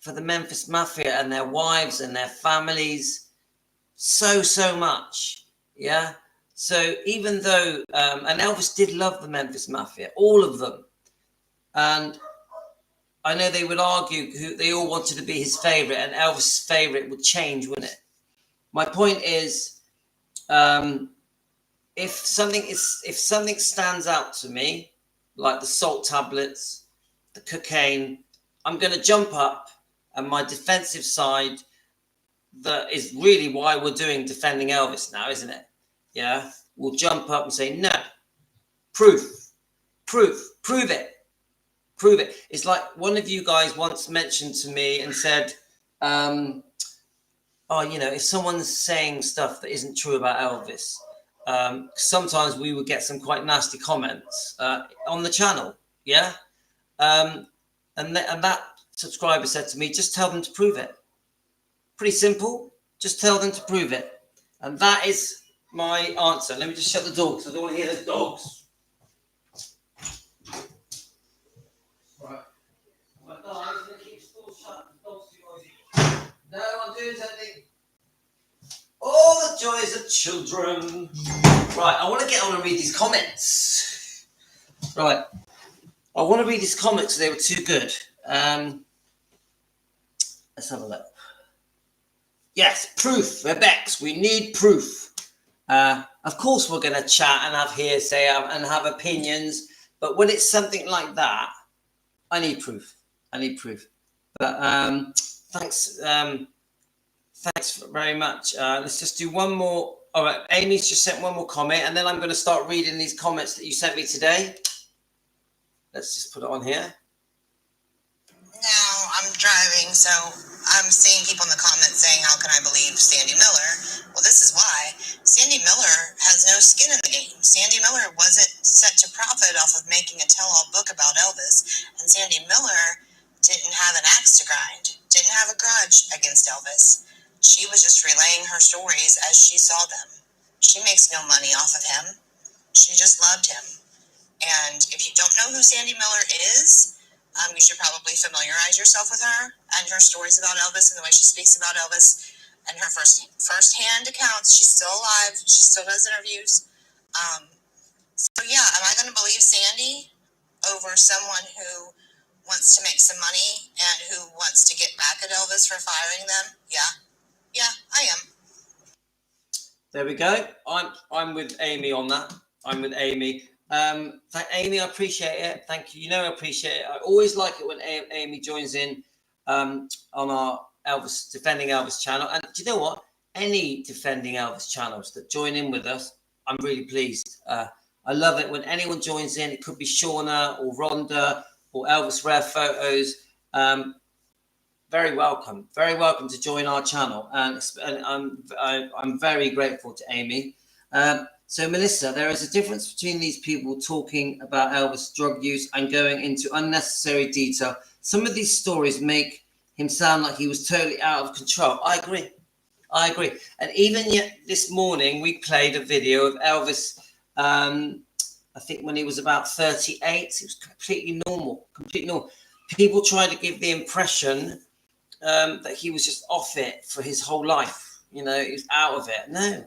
for the Memphis Mafia and their wives and their families. So much. Yeah. So even though, and Elvis did love the Memphis Mafia, all of them. And I know they would argue they all wanted to be his favorite, and Elvis's favorite would change, wouldn't it? My point is, if something stands out to me, like the salt tablets, the cocaine, I'm going to jump up, and my defensive side, that is really why we're doing Defending Elvis now, isn't it? Yeah, we'll jump up and say, no, prove it. It's like one of you guys once mentioned to me and said, if someone's saying stuff that isn't true about Elvis, sometimes we would get some quite nasty comments on the channel. Yeah. And that subscriber said to me, just tell them to prove it. Pretty simple. Just tell them to prove it. And that is my answer. Let me just shut the door because I don't want to hear those dogs. Right. My dog's going to keep the door shut. The dog's too noisy. No, I'm doing something. All the joys of children. Right, I want to get on and read these comments. Right. I want to read these comments. They were too good. Let's have a look. Yes, proof. Rebex, we need proof. Of course, we're going to chat and have hearsay and have opinions. But when it's something like that, I need proof. But thanks very much. Let's just do one more. All right, Amy's just sent one more comment, and then I'm going to start reading these comments that you sent me today. Let's just put it on here. Now I'm driving, so I'm seeing people in the comments saying, how can I believe Sandy Miller? Well, this is why. Sandy Miller has no skin in the game. Sandy Miller wasn't set to profit off of making a tell-all book about Elvis. And Sandy Miller didn't have an axe to grind, didn't have a grudge against Elvis. She was just relaying her stories as she saw them. She makes no money off of him. She just loved him. And if you don't know who Sandy Miller is, you should probably familiarize yourself with her and her stories about Elvis and the way she speaks about Elvis and her first-hand accounts. She's still alive. She still does interviews. So yeah, am I going to believe Sandy over someone who wants to make some money and who wants to get back at Elvis for firing them? Yeah, I am. There we go. I'm with Amy on that. Amy, I appreciate it. Thank you. You know, I appreciate it. I always like it when Amy joins in on our Defending Elvis channel. And do you know what? Any Defending Elvis channels that join in with us, I'm really pleased. I love it when anyone joins in. It could be Shauna or Rhonda or Elvis Rare Photos. Very welcome to join our channel, and I'm very grateful to Amy. So Melissa, there is a difference between these people talking about Elvis' drug use and going into unnecessary detail. Some of these stories make him sound like he was totally out of control. I agree. And even yet this morning we played a video of Elvis, I think when he was about 38. It was completely normal. People try to give the impression that he was just off it for his whole life. You know, he was out of it. No.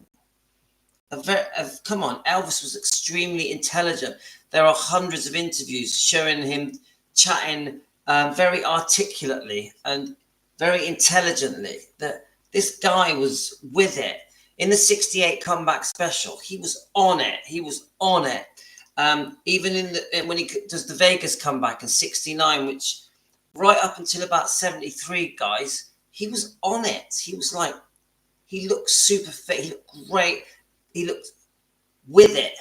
Come on, Elvis was extremely intelligent. There are hundreds of interviews showing him chatting very articulately and very intelligently. That this guy was with it. In the 68 comeback special, he was on it. Even when he does the Vegas comeback in 69, which right up until about 73, guys, he was on it. He was like, he looked super fit. He looked great. He looked with it.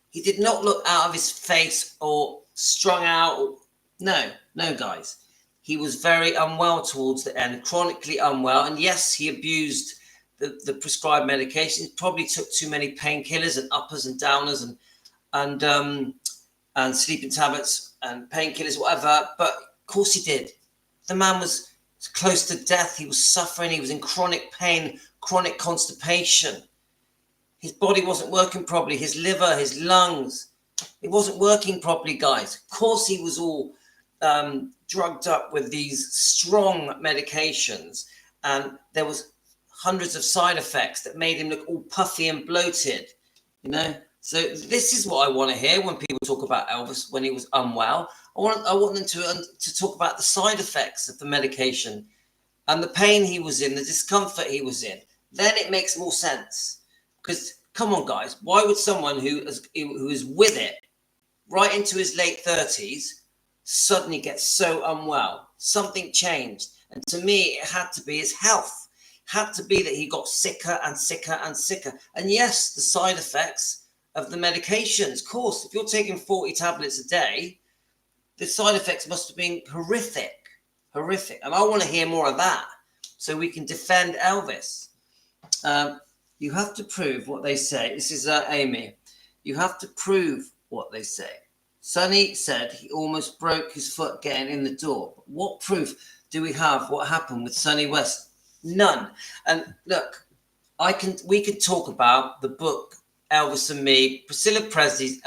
He did not look out of his face or strung out. No, guys. He was very unwell towards the end, chronically unwell. And yes, he abused the prescribed medication. He probably took too many painkillers and uppers and downers and sleeping tablets and painkillers, whatever. But of course he did. The man was close to death. He was suffering. He was in chronic pain, chronic constipation. His body wasn't working properly. His liver, his lungs, it wasn't working properly, guys. Of course, he was all drugged up with these strong medications, and there was hundreds of side effects that made him look all puffy and bloated, you know. So this is what I want to hear when people talk about Elvis when he was unwell. I want them to talk about the side effects of the medication and the pain he was in, the discomfort he was in. Then it makes more sense. Because, come on, guys, why would someone who is with it right into his late 30s suddenly get so unwell? Something changed. And to me, it had to be his health. It had to be that he got sicker and sicker and sicker. And yes, the side effects of the medications. Of course, if you're taking 40 tablets a day, the side effects must have been horrific. And I want to hear more of that so we can defend Elvis. You have to prove what they say. This is Amy. You have to prove what they say. Sonny said he almost broke his foot getting in the door. What proof do we have what happened with Sonny West? None. And look, we can talk about the book Elvis and Me, Priscilla Presley's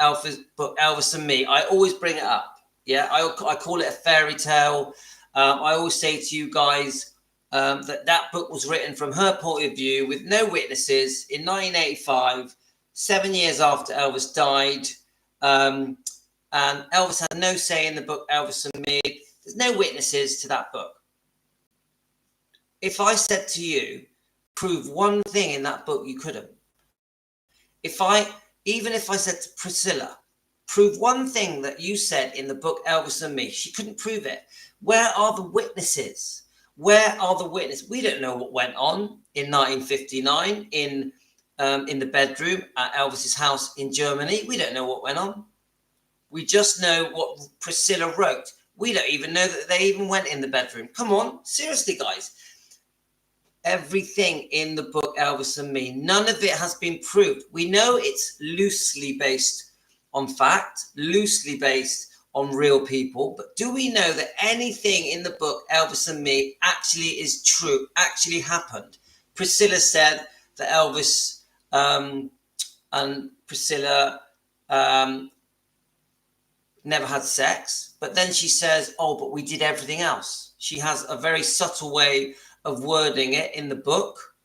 book Elvis and Me. I always bring it up. Yeah, I call it a fairy tale. I always say to you guys, that book was written from her point of view with no witnesses in 1985, 7 years after Elvis died. And Elvis had no say in the book Elvis and Me. There's no witnesses to that book. If I said to you, prove one thing in that book, you couldn't. Even if I said to Priscilla, prove one thing that you said in the book Elvis and Me, she couldn't prove it. Where are the witnesses? Where are the witnesses? We don't know what went on in 1959 in the bedroom at Elvis's house in Germany. We don't know what went on. We just know what Priscilla wrote. We don't even know that they even went in the bedroom. Come on, seriously, guys. Everything in the book Elvis and Me, none of it has been proved. We know it's loosely based on fact, loosely based on real people, but do we know that anything in the book Elvis and Me actually is true, actually happened? Priscilla said that Elvis and Priscilla never had sex, but then she says, oh, but we did everything else. She has a very subtle way of wording it in the book.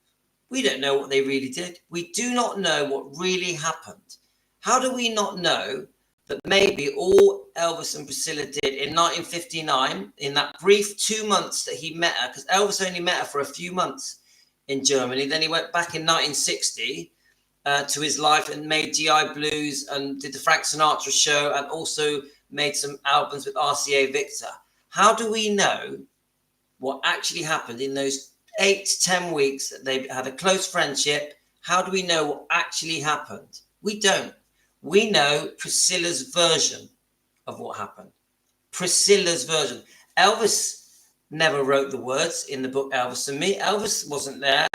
We don't know what they really did. We do not know what really happened. How do we not know that maybe all Elvis and Priscilla did in 1959, in that brief 2 months that he met her, because Elvis only met her for a few months in Germany, then he went back in 1960 to his life and made GI Blues and did the Frank Sinatra show and also made some albums with RCA Victor. How do we know what actually happened in those 8 to 10 weeks that they had a close friendship? How do we know what actually happened? We don't. We know Priscilla's version of what happened. Priscilla's version. Elvis never wrote the words in the book Elvis and Me. Elvis wasn't there.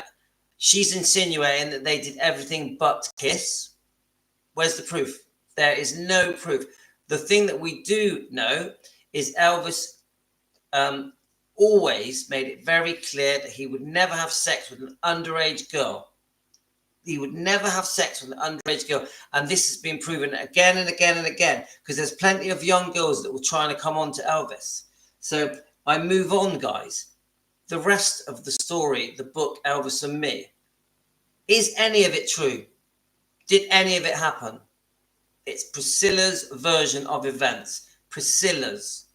She's insinuating that they did everything but kiss. Where's the proof? There is no proof. The thing that we do know is Elvis always made it very clear that he would never have sex with an underage girl. He would never have sex with an underage girl. And this has been proven again and again and again, because there's plenty of young girls that were trying to come on to Elvis. So I move on, guys. The rest of the story, the book Elvis and Me, is any of it true? Did any of it happen? It's Priscilla's version of events. Priscilla's.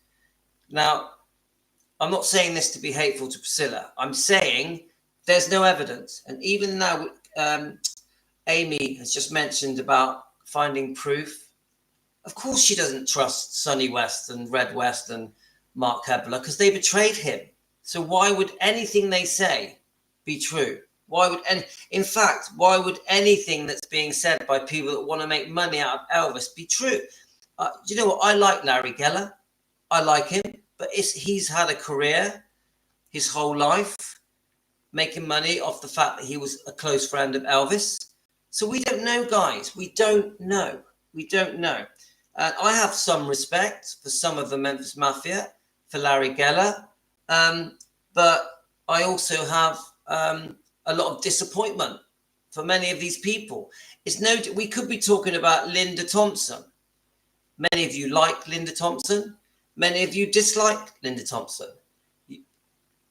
Now, I'm not saying this to be hateful to Priscilla. I'm saying there's no evidence. And even now, Amy has just mentioned about finding proof. Of course she doesn't trust Sonny West and Red West and Mark Hebler, because they betrayed him. So why would anything they say be true? In fact, why would anything that's being said by people that want to make money out of Elvis be true? You know what? I like Larry Geller. I like him, but he's had a career his whole life making money off the fact that he was a close friend of Elvis. So we don't know, guys. We don't know. We don't know. And I have some respect for some of the Memphis Mafia, for Larry Geller, but I also have a lot of disappointment for many of these people. We could be talking about Linda Thompson. Many of you like Linda Thompson. Many of you dislike Linda Thompson.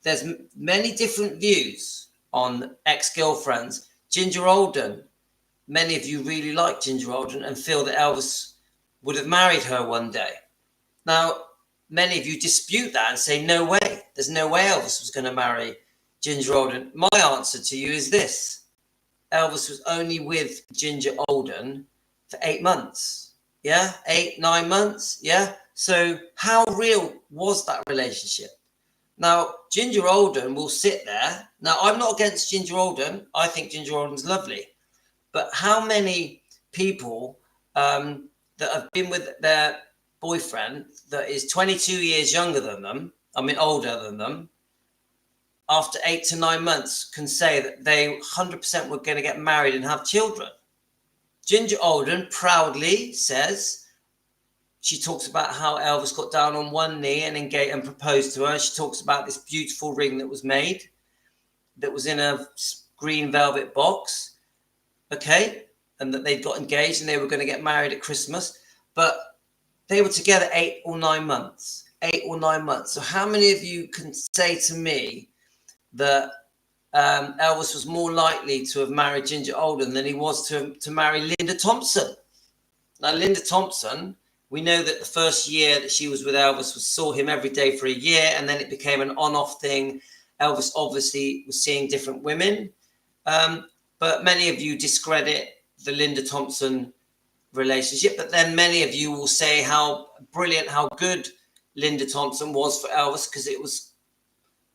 There's many different views on ex-girlfriends. Ginger Alden. Many of you really like Ginger Alden and feel that Elvis would have married her one day. Now, many of you dispute that and say, no way. There's no way Elvis was going to marry Ginger Alden. My answer to you is this. Elvis was only with Ginger Alden for 8 months. Yeah? 8, 9 months. Yeah? So how real was that relationship? Now, Ginger Alden will sit there. Now, I'm not against Ginger Alden. I think Ginger Alden's lovely. But how many people that have been with their boyfriend that is 22 years younger than them, older than them, after 8 to 9 months can say that they 100% were going to get married and have children? Ginger Alden proudly says, she talks about how Elvis got down on one knee and engaged and proposed to her. She talks about this beautiful ring that was made, that was in a green velvet box, okay, and that they'd got engaged and they were going to get married at Christmas. But they were together 8 or 9 months. 8 or 9 months. So how many of you can say to me that Elvis was more likely to have married Ginger Alden than he was to marry Linda Thompson? Now, Linda Thompson, we know that the first year that she was with Elvis saw him every day for a year, and then it became an on-off thing. Elvis obviously was seeing different women, but many of you discredit the Linda Thompson relationship. But then many of you will say how brilliant, how good Linda Thompson was for Elvis, because it was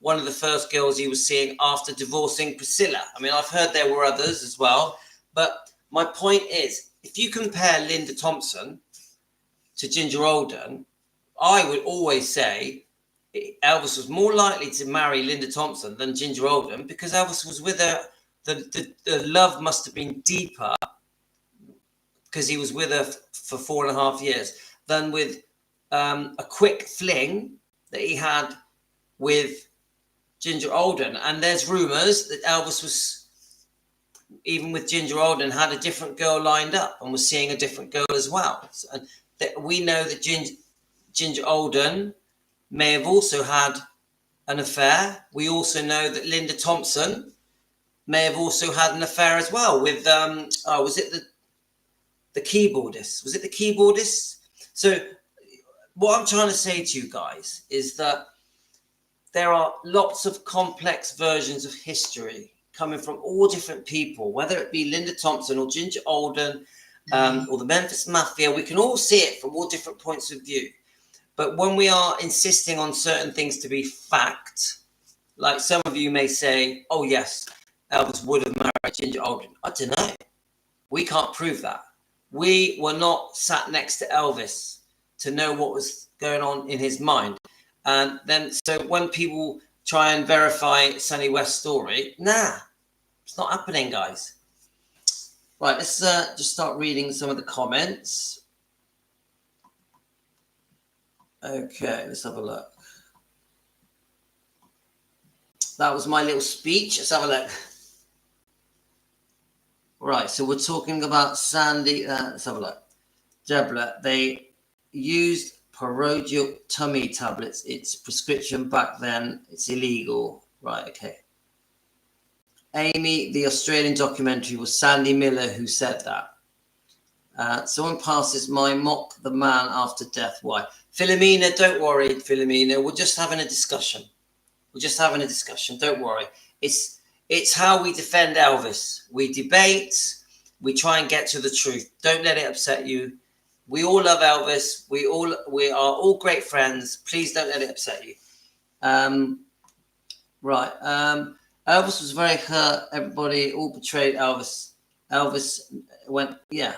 one of the first girls he was seeing after divorcing Priscilla. I mean, I've heard there were others as well, but my point is, if you compare Linda Thompson to Ginger Alden, I would always say Elvis was more likely to marry Linda Thompson than Ginger Alden, because Elvis was with her. The love must have been deeper because he was with her for 4.5 years than with a quick fling that he had with Ginger Alden. And there's rumors that Elvis was, even with Ginger Alden, had a different girl lined up and was seeing a different girl as well. So, and that we know that Ginger Alden may have also had an affair. We also know that Linda Thompson may have also had an affair as well with was it the keyboardist? Was it the keyboardist? So what I'm trying to say to you guys is that there are lots of complex versions of history coming from all different people, whether it be Linda Thompson or Ginger Alden or the Memphis Mafia. We can all see it from all different points of view. But when we are insisting on certain things to be fact, like some of you may say, oh yes, Elvis would have married Ginger Alden. I don't know. We can't prove that. We were not sat next to Elvis to know what was going on in his mind. And then, so when people try and verify Sonny West's story, nah, it's not happening, guys. Right, let's just start reading some of the comments. Okay, let's have a look. That was my little speech. Let's have a look. Right, so we're talking about Sandy. Let's have a look. Deborah, they used parochial tummy tablets. It's prescription back then. It's illegal. Right, okay. Amy, the Australian documentary was Sandy Miller who said that. Someone passes my mock the man after death. Why? Philomena, don't worry, Philomena. We're just having a discussion. Don't worry. It's how we defend Elvis. We debate. We try and get to the truth. Don't let it upset you. We all love Elvis. We are all great friends. Please don't let it upset you. Right. Elvis was very hurt. Everybody all betrayed Elvis. Elvis went, yeah.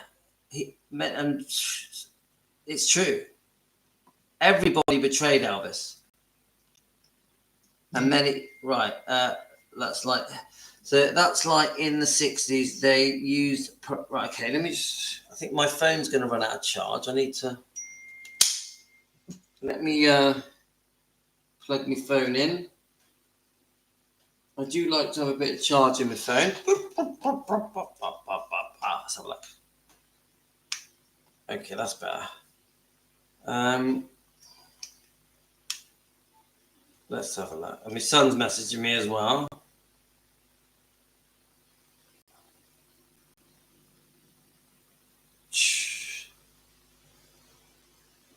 And it's true. Everybody betrayed Elvis. And many, right. That's like in the 60s, they used, right, okay, let me just, I think my phone's going to run out of charge. I need to, let me plug my phone in. I do like to have a bit of charge in my phone. Let's have a look. Okay, that's better. Let's have a look. And my son's messaging me as well.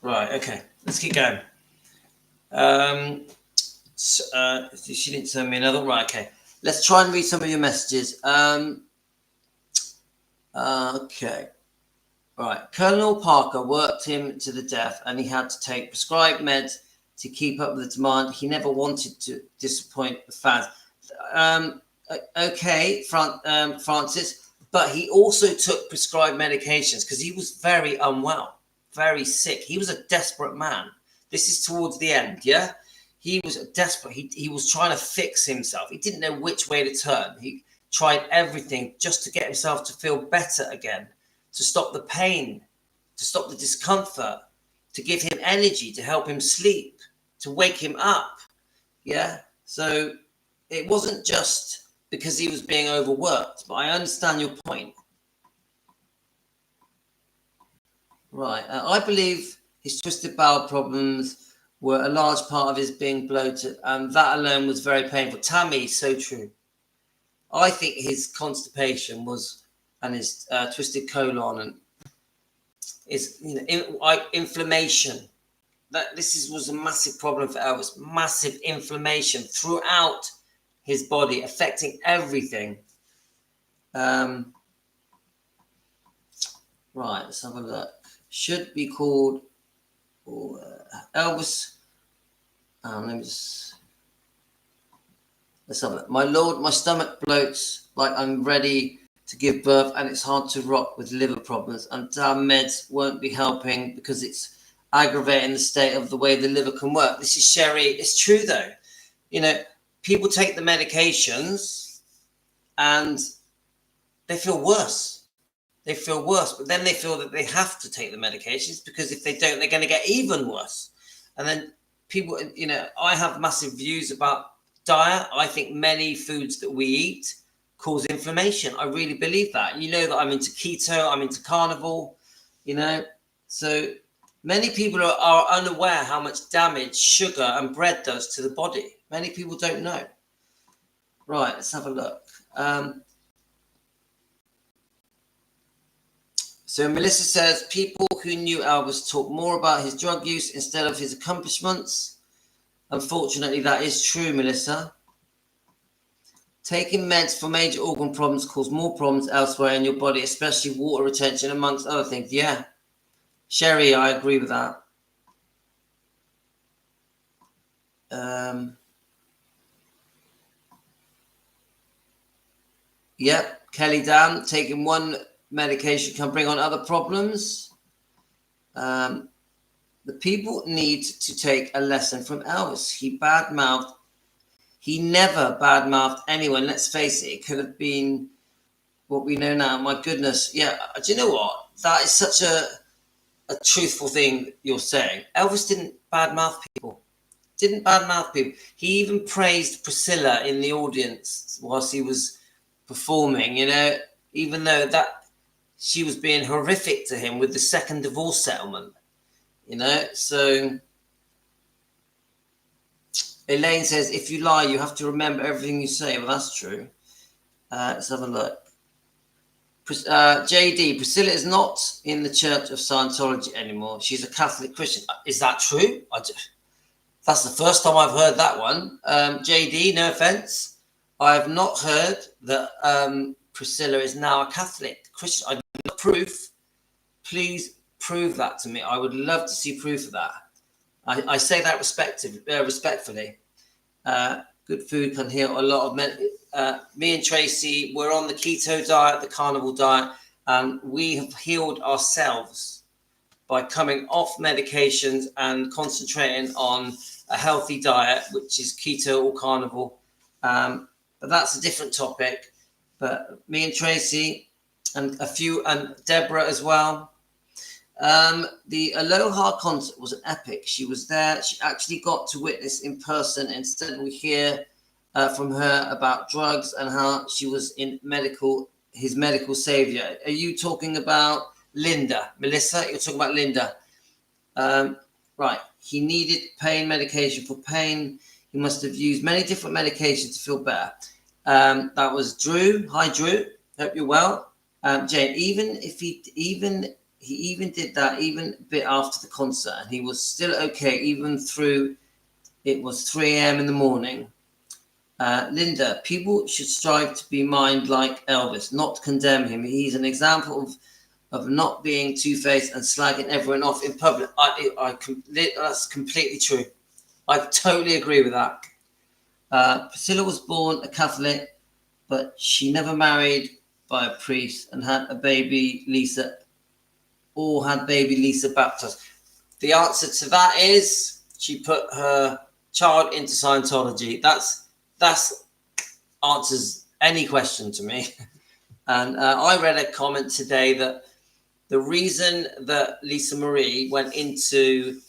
Right, okay. Let's keep going. She didn't send me another. Right, okay. Let's try and read some of your messages. Okay. Right. Colonel Parker worked him to the death and he had to take prescribed meds to keep up with the demand. He never wanted to disappoint the fans. Okay, Francis, but he also took prescribed medications because he was very unwell, very sick. He was a desperate man. This is towards the end, yeah? He was desperate. He was trying to fix himself. He didn't know which way to turn. He tried everything just to get himself to feel better again, to stop the pain, to stop the discomfort, to give him energy, to help him sleep, to wake him up. Yeah. So it wasn't just because he was being overworked, but I understand your point. Right. I believe his twisted bowel problems were a large part of his being bloated, and that alone was very painful. Tammy, so true. I think his constipation was, and his twisted colon, and his inflammation. Was a massive problem for Elvis. Massive inflammation throughout his body, affecting everything. Right, let's have a look. Should be called Elvis. Let's have a look. My lord, my stomach bloats like I'm ready to give birth, and it's hard to rock with liver problems. And damn meds won't be helping because it's aggravating the state of the way the liver can work. This is Sherry. It's true though. People take the medications and they feel worse. But then they feel that they have to take the medications because if they don't, they're going to get even worse. And then people, I have massive views about diet. I think many foods that we eat cause inflammation. I really believe that. That I'm into keto, I'm into carnivore, so many people are unaware how much damage sugar and bread does to the body. Many people don't know. Right, let's have a look. So Melissa says, people who knew Elvis talk more about his drug use instead of his accomplishments. Unfortunately, that is true, Melissa. Taking meds for major organ problems cause more problems elsewhere in your body, especially water retention, amongst other things. Yeah. Sherry, I agree with that. Yep. Kelly Dan, taking one medication can bring on other problems. The people need to take a lesson from Elvis. He never badmouthed anyone. Let's face it, it could have been what we know now. My goodness. Yeah, do you know what? That is such a truthful thing you're saying. Elvis didn't badmouth people. He even praised Priscilla in the audience whilst he was performing, you know, even though that she was being horrific to him with the second divorce settlement, you know. So Elaine says, if you lie, you have to remember everything you say. Well, that's true. Let's have a look. JD, Priscilla is not in the Church of Scientology anymore. She's a Catholic Christian. Is that true? That's the first time I've heard that one. JD, no offense. I have not heard that Priscilla is now a Catholic Christian. I need proof. Please prove that to me. I would love to see proof of that. I say that respectfully. Good food can heal a lot of me and Tracy, we're on the keto diet, the carnivore diet, and we have healed ourselves by coming off medications and concentrating on a healthy diet, which is keto or carnivore. But that's a different topic. But me and Tracy and Deborah as well. The Aloha concert was an epic. She was there. She actually got to witness in person. Instead, we hear from her about drugs and how she was in his medical savior. Are you talking about Linda? Melissa, you're talking about Linda. Right. He needed pain medication for pain. He must have used many different medications to feel better. That was Drew. Hi, Drew. Hope you're well. Jane, even if he did that even a bit after the concert, and he was still okay, even through it was 3 a.m. in the morning. Linda, people should strive to be mind like Elvis, not condemn him. He's an example of not being two-faced and slagging everyone off in public. That's completely true. I totally agree with that. Priscilla was born a Catholic, but she never married by a priest and had baby Lisa baptized. The answer to that is she put her child into Scientology. That's answers any question to me. And I read a comment today that the reason that Lisa Marie went into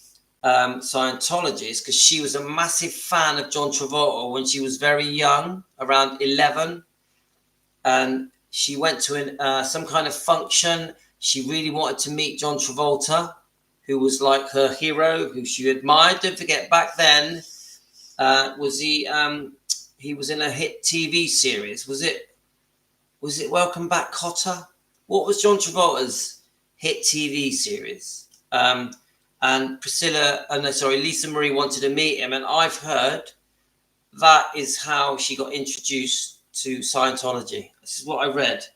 Scientology is because she was a massive fan of John Travolta when she was very young, around 11. And she went to some kind of function. She really wanted to meet John Travolta, who was like her hero, who she admired. Don't forget, back then, he was in a hit TV series. Was it Welcome Back, Kotter? What was John Travolta's hit TV series? And Lisa Marie wanted to meet him, and I've heard that is how she got introduced to Scientology. This is what I read.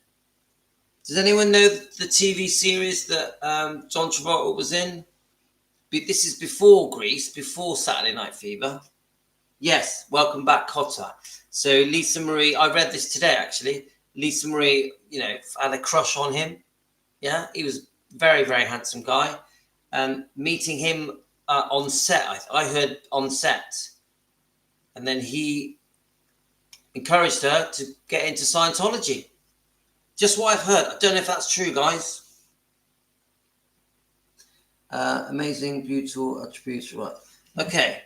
Does anyone know the TV series that John Travolta was in? This is before Grease, before Saturday Night Fever. Yes, Welcome Back, Kotter. So Lisa Marie, I read this today actually. Lisa Marie, had a crush on him. Yeah, he was very, very handsome guy. Meeting him on set, I heard on set. And then he encouraged her to get into Scientology. Just what I've heard. I don't know if that's true, guys. Amazing, beautiful attributes. Right. Okay.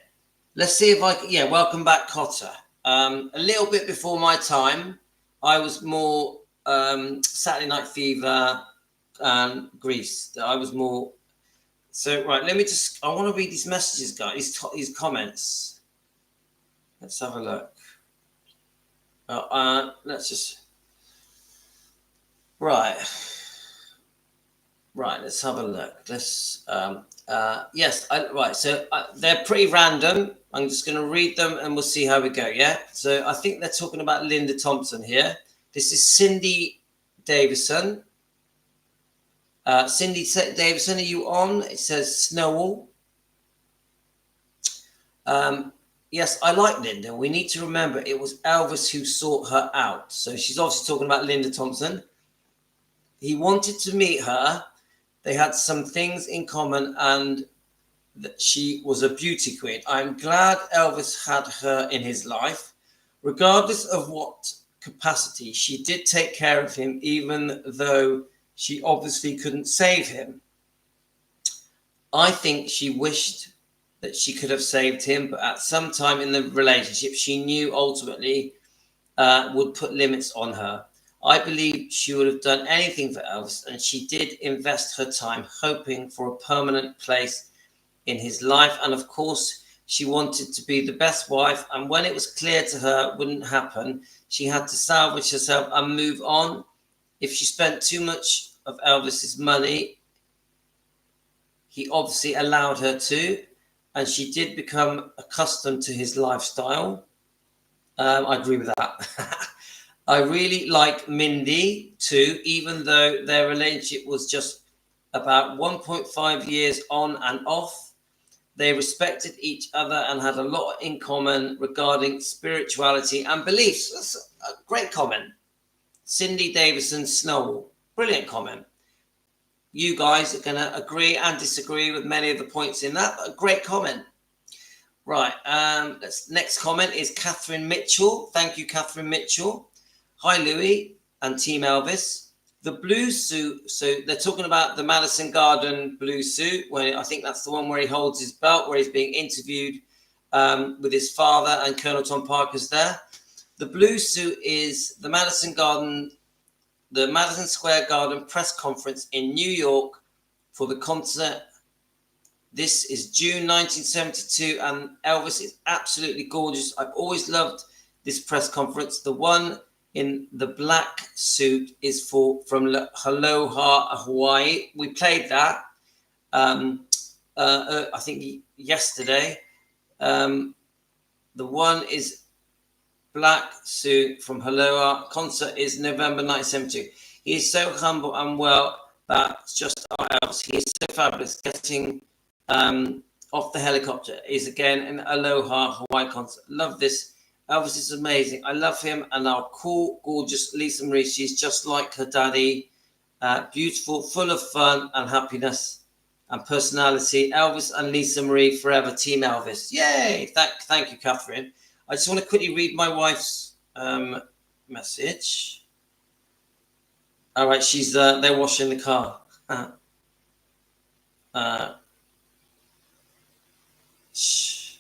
Let's see if I can. Yeah, Welcome Back, Kotter. A little bit before my time. I was more Saturday Night Fever and Grease. I was more. So, right, I want to read these messages, guys, these comments. Let's have a look. Right, let's have a look. They're pretty random. I'm just going to read them and we'll see how we go, yeah? So I think they're talking about Linda Thompson here. This is Cindy Davison. Cindy Davison, are you on? It says Snowall. Yes, I like Linda. We need to remember it was Elvis who sought her out. So she's obviously talking about Linda Thompson. he wanted to meet her. They had some things in common, and that she was a beauty queen. I'm glad Elvis had her in his life. Regardless of what capacity, she did take care of him, even though she obviously couldn't save him. I think she wished that she could have saved him, but at some time in the relationship, she knew ultimately would put limits on her. I believe she would have done anything for Elvis, and she did invest her time hoping for a permanent place in his life. And of course, she wanted to be the best wife. And when it was clear to her it wouldn't happen, she had to salvage herself and move on. If she spent too much of Elvis's money, he obviously allowed her to, and she did become accustomed to his lifestyle. I agree with that. I really like Mindy too, even though their relationship was just about 1.5 years on and off. They respected each other and had a lot in common regarding spirituality and beliefs. That's a great comment. Cindy Davison Snowball, brilliant comment. You guys are going to agree and disagree with many of the points in that, but a great comment. Right, next comment is Catherine Mitchell. Thank you, Catherine Mitchell. Hi, Louis and Team Elvis. The blue suit, so they're talking about the Madison Garden blue suit, when I think that's the one where he holds his belt, where he's being interviewed with his father, and Colonel Tom Parker's there. The blue suit is the Madison Square Garden press conference in New York for the concert. This is June 1972, and Elvis is absolutely gorgeous. I've always loved this press conference. The one in the black suit is from Aloha, Hawaii. We played that, I think yesterday. The one is black suit from Aloha. Concert is November 1972. He is so humble and well. That's just our Elvis. He is so fabulous. Getting off the helicopter is again an Aloha Hawaii concert. Love this. Elvis is amazing. I love him, and our cool, gorgeous Lisa Marie. She's just like her daddy. Beautiful, full of fun and happiness and personality. Elvis and Lisa Marie forever. Team Elvis. Yay! Thank you, Catherine. I just want to quickly read my wife's message. All right, she's they're washing the car. It's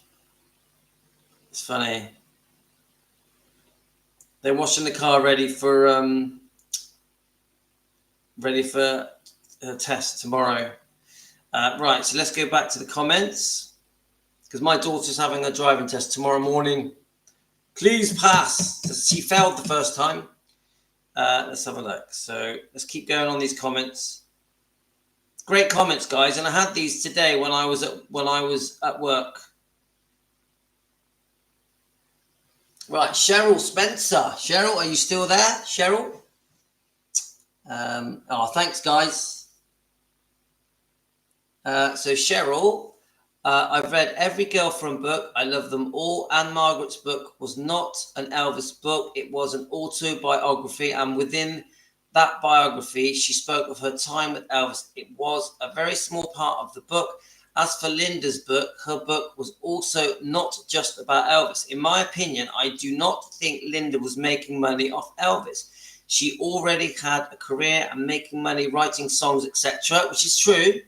funny. They're washing the car ready for a test tomorrow. Right, so let's go back to the comments, because my daughter's having a driving test tomorrow morning. Please pass. She failed the first time. Let's have a look. So let's keep going on these comments. Great comments, guys, and I had these today when I was at work. Right, Cheryl Spencer. Cheryl, are you still there? Cheryl? Thanks, guys. So Cheryl, I've read every Girlfriend book. I love them all. Anne Margaret's book was not an Elvis book. It was an autobiography. And within that biography, she spoke of her time with Elvis. It was a very small part of the book. As for Linda's book, her book was also not just about Elvis. In my opinion, I do not think Linda was making money off Elvis. She already had a career and making money writing songs, etc., which is true.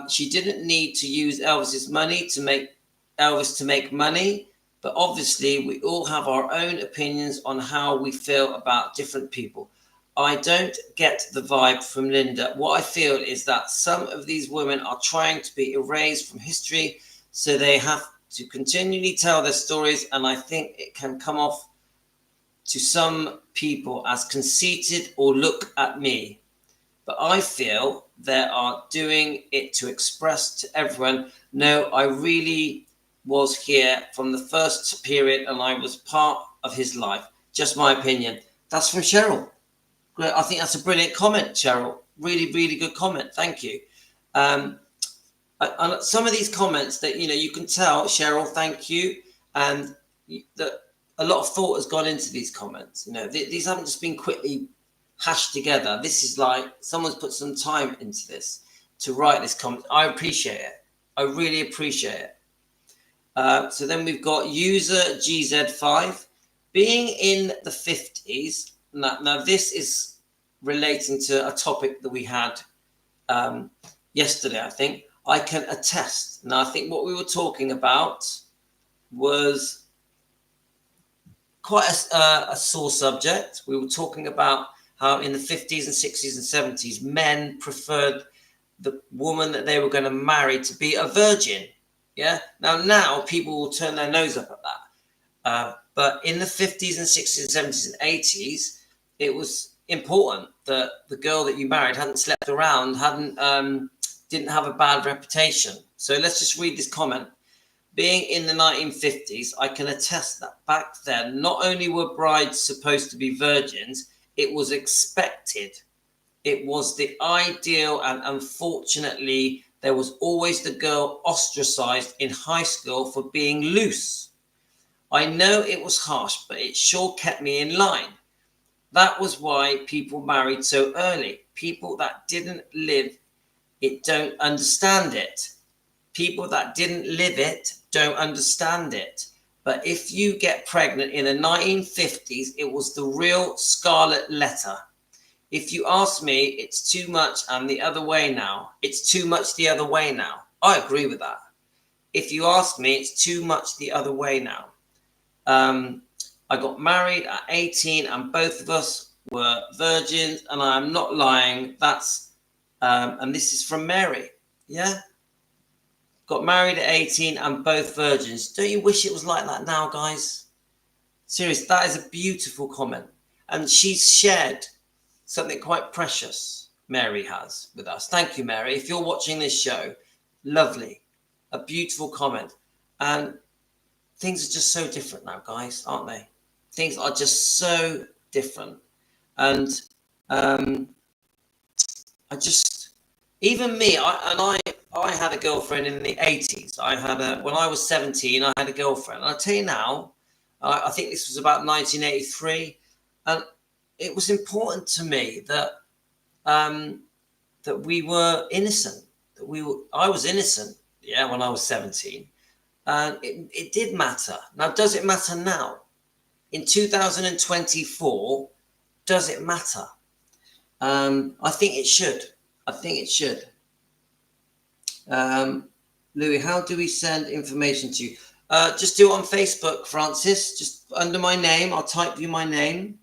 She didn't need to use Elvis's money to make money, but obviously we all have our own opinions on how we feel about different people. I don't get the vibe from Linda. What I feel is that some of these women are trying to be erased from history, so they have to continually tell their stories, and I think it can come off to some people as conceited or look at me. But I feel they are doing it to express to everyone, no, I really was here from the first period and I was part of his life. Just my opinion. That's from Cheryl. Great. I think that's a brilliant comment, Cheryl. Really, really good comment. Thank you. And some of these comments that, you can tell, Cheryl, thank you. And that a lot of thought has gone into these comments. These haven't just been quickly hashed together. This is like someone's put some time into this to write this comment. I appreciate it. I really appreciate it. So then we've got user GZ5 being in the 50s. Now this is relating to a topic that we had yesterday, I think. I can attest. Now, I think what we were talking about was quite a sore subject. We were talking about how in the 50s and 60s and 70s, men preferred the woman that they were going to marry to be a virgin. Yeah. Now people will turn their nose up at that. But in the 50s and 60s and 70s and 80s, it was important that the girl that you married hadn't slept around, didn't have a bad reputation. So let's just read this comment. Being in the 1950s, I can attest that back then, not only were brides supposed to be virgins, it was expected. It was the ideal, and unfortunately, there was always the girl ostracized in high school for being loose. I know it was harsh, but it sure kept me in line. That was why people married so early. People that didn't live it don't understand it. People that didn't live it don't understand it. But if you get pregnant in the 1950s, it was the real scarlet letter. If you ask me, it's too much and the other way now. It's too much the other way now. I agree with that. If you ask me, it's too much the other way now. I got married at 18 and both of us were virgins, and I am not lying. That's and this is from Mary. Yeah. Got married at 18 and both virgins. Don't you wish it was like that now, guys? Seriously, that is a beautiful comment. And she's shared something quite precious, Mary has, with us. Thank you, Mary. If you're watching this show, lovely. A beautiful comment. And things are just so different now, guys, aren't they? Things are just so different. And even me, I had a girlfriend in the 80s. When I was 17, I had a girlfriend. And I tell you now, I think this was about 1983, and it was important to me that that we were innocent. I was innocent, yeah, when I was 17, and it did matter. Now, does it matter now? In 2024, does it matter? I think it should. I think it should. Louis, how do we send information to you? Just do it on Facebook, Francis. Just under my name. I'll type you my name.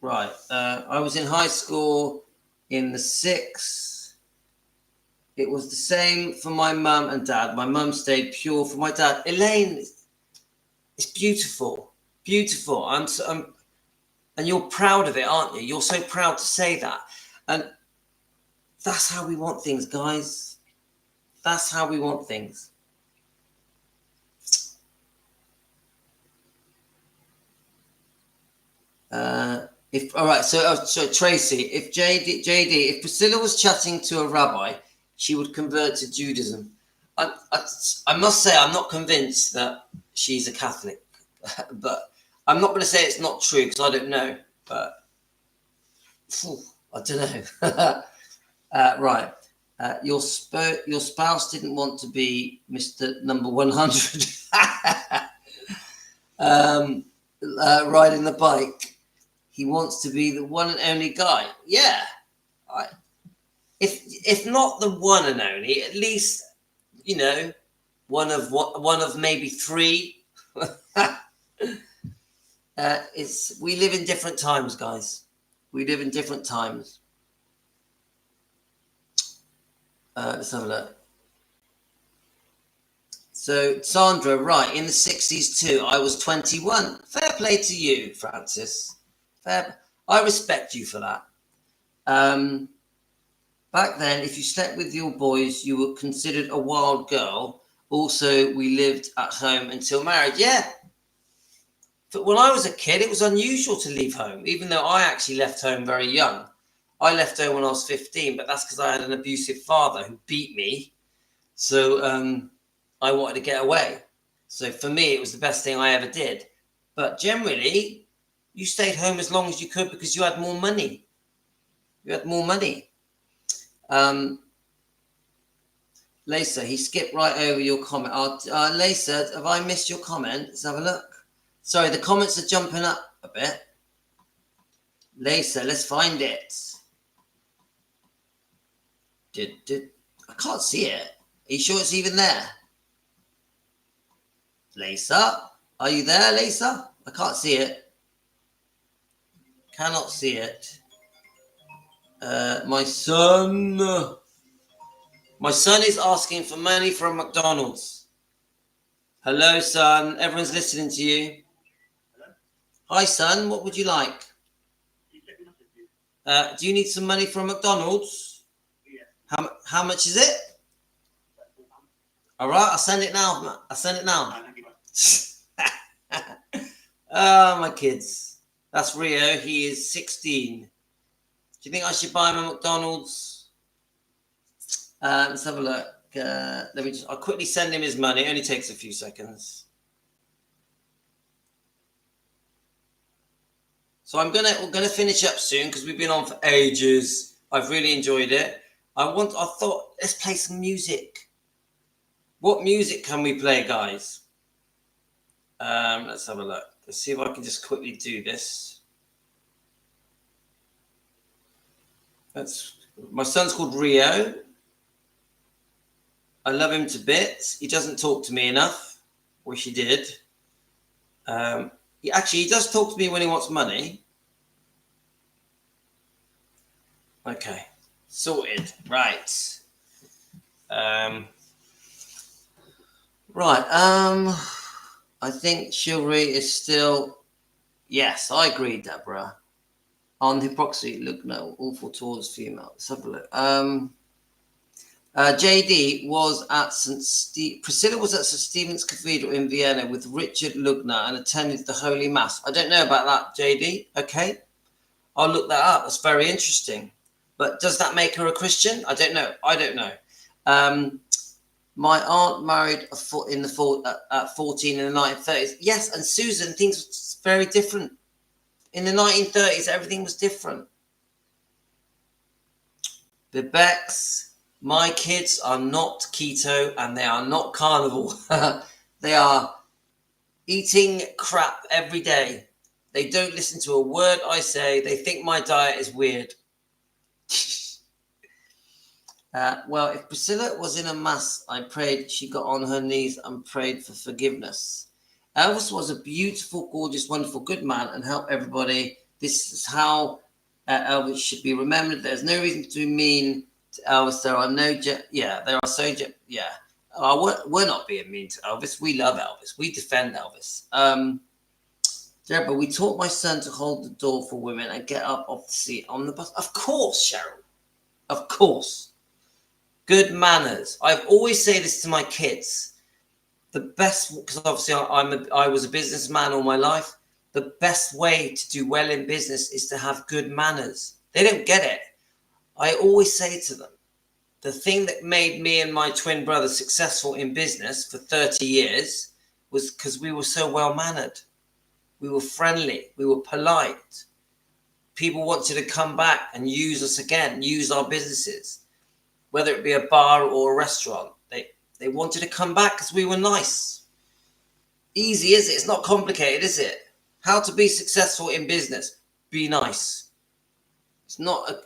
Right. I was in high school in the 6th. It was the same for my mum and dad. My mum stayed pure for my dad. Elaine, it's beautiful. Beautiful. And you're proud of it, aren't you? You're so proud to say that. And that's how we want things, guys. That's how we want things. All right, so Tracy, if JD, if Priscilla was chatting to a rabbi, she would convert to Judaism. I must say, I'm not convinced that she's a Catholic, but I'm not going to say it's not true because I don't know, but I don't know. Right. Your spouse didn't want to be Mr. Number 100 riding the bike. He wants to be the one and only guy. Yeah. If not the one and only, at least, you know, one of maybe three. We live in different times, guys. We live in different times. Let's have a look. So Sandra, right, in the 60s too. I was 21. Fair play to you, Francis. I respect you for that. Back then, if you slept with your boys, you were considered a wild girl. Also, we lived at home until marriage. Yeah. But when I was a kid, it was unusual to leave home, even though I actually left home very young. I left home when I was 15, but that's because I had an abusive father who beat me. So I wanted to get away. So for me, it was the best thing I ever did. But generally, you stayed home as long as you could because you had more money. You had more money. Lisa, he skipped right over your comment. Lisa, have I missed your comment? Let's have a look. Sorry, the comments are jumping up a bit. Lisa, let's find it. I can't see it. Are you sure it's even there? Lisa, are you there, Lisa? I can't see it. Cannot see it. My son is asking for money from McDonald's. Hello, son. Everyone's listening to you. Hi, son. What would you like? Do you need some money from McDonald's? How much is it? All right, I'll send it now. Oh, my kids. That's Rio. He is 16. Do you think I should buy him a McDonald's? Let's have a look. I'll quickly send him his money. It only takes a few seconds. So we're gonna finish up soon because we've been on for ages. I've really enjoyed it. I thought let's play some music. What music can we play, guys? Let's have a look. Let's see if I can just quickly do this. My son's called Rio. I love him to bits. He doesn't talk to me enough. Wish he did. He does talk to me when he wants money. Okay, sorted. Right. I think chivalry is still. Yes, I agree, Deborah. On hypocrisy, look, no, awful towards female. Let's have a look. JD was at Priscilla was at St. Stephen's Cathedral in Vienna with Richard Lugner and attended the Holy Mass. I don't know about that, JD. Okay, I'll look that up. That's very interesting. But does that make her a Christian? I don't know. My aunt married at 14 in the 1930s. Yes, and Susan, things were very different. In the 1930s, everything was different. The Becks, my kids are not keto and they are not carnivore. They are eating crap every day. They don't listen to a word I say. They think my diet is weird. Well, if Priscilla was in a mass, I prayed she got on her knees and prayed for forgiveness. Elvis was a beautiful, gorgeous, wonderful, good man and helped everybody. This is how Elvis should be remembered. There's no reason to be mean to Elvis. There are no, we're not being mean to Elvis. We love Elvis. We defend Elvis. Deborah, we taught my son to hold the door for women and get up off the seat on the bus. Of course, Cheryl. Of course. Good manners. I've always say this to my kids. The best, because obviously I was a businessman all my life. The best way to do well in business is to have good manners. They don't get it. I always say to them, the thing that made me and my twin brother successful in business for 30 years was because we were so well-mannered. We were friendly. We were polite. People wanted to come back and use us again, use our businesses, whether it be a bar or a restaurant. They wanted to come back because we were nice. Easy, is it? It's not complicated, is it? How to be successful in business? Be nice. It's not a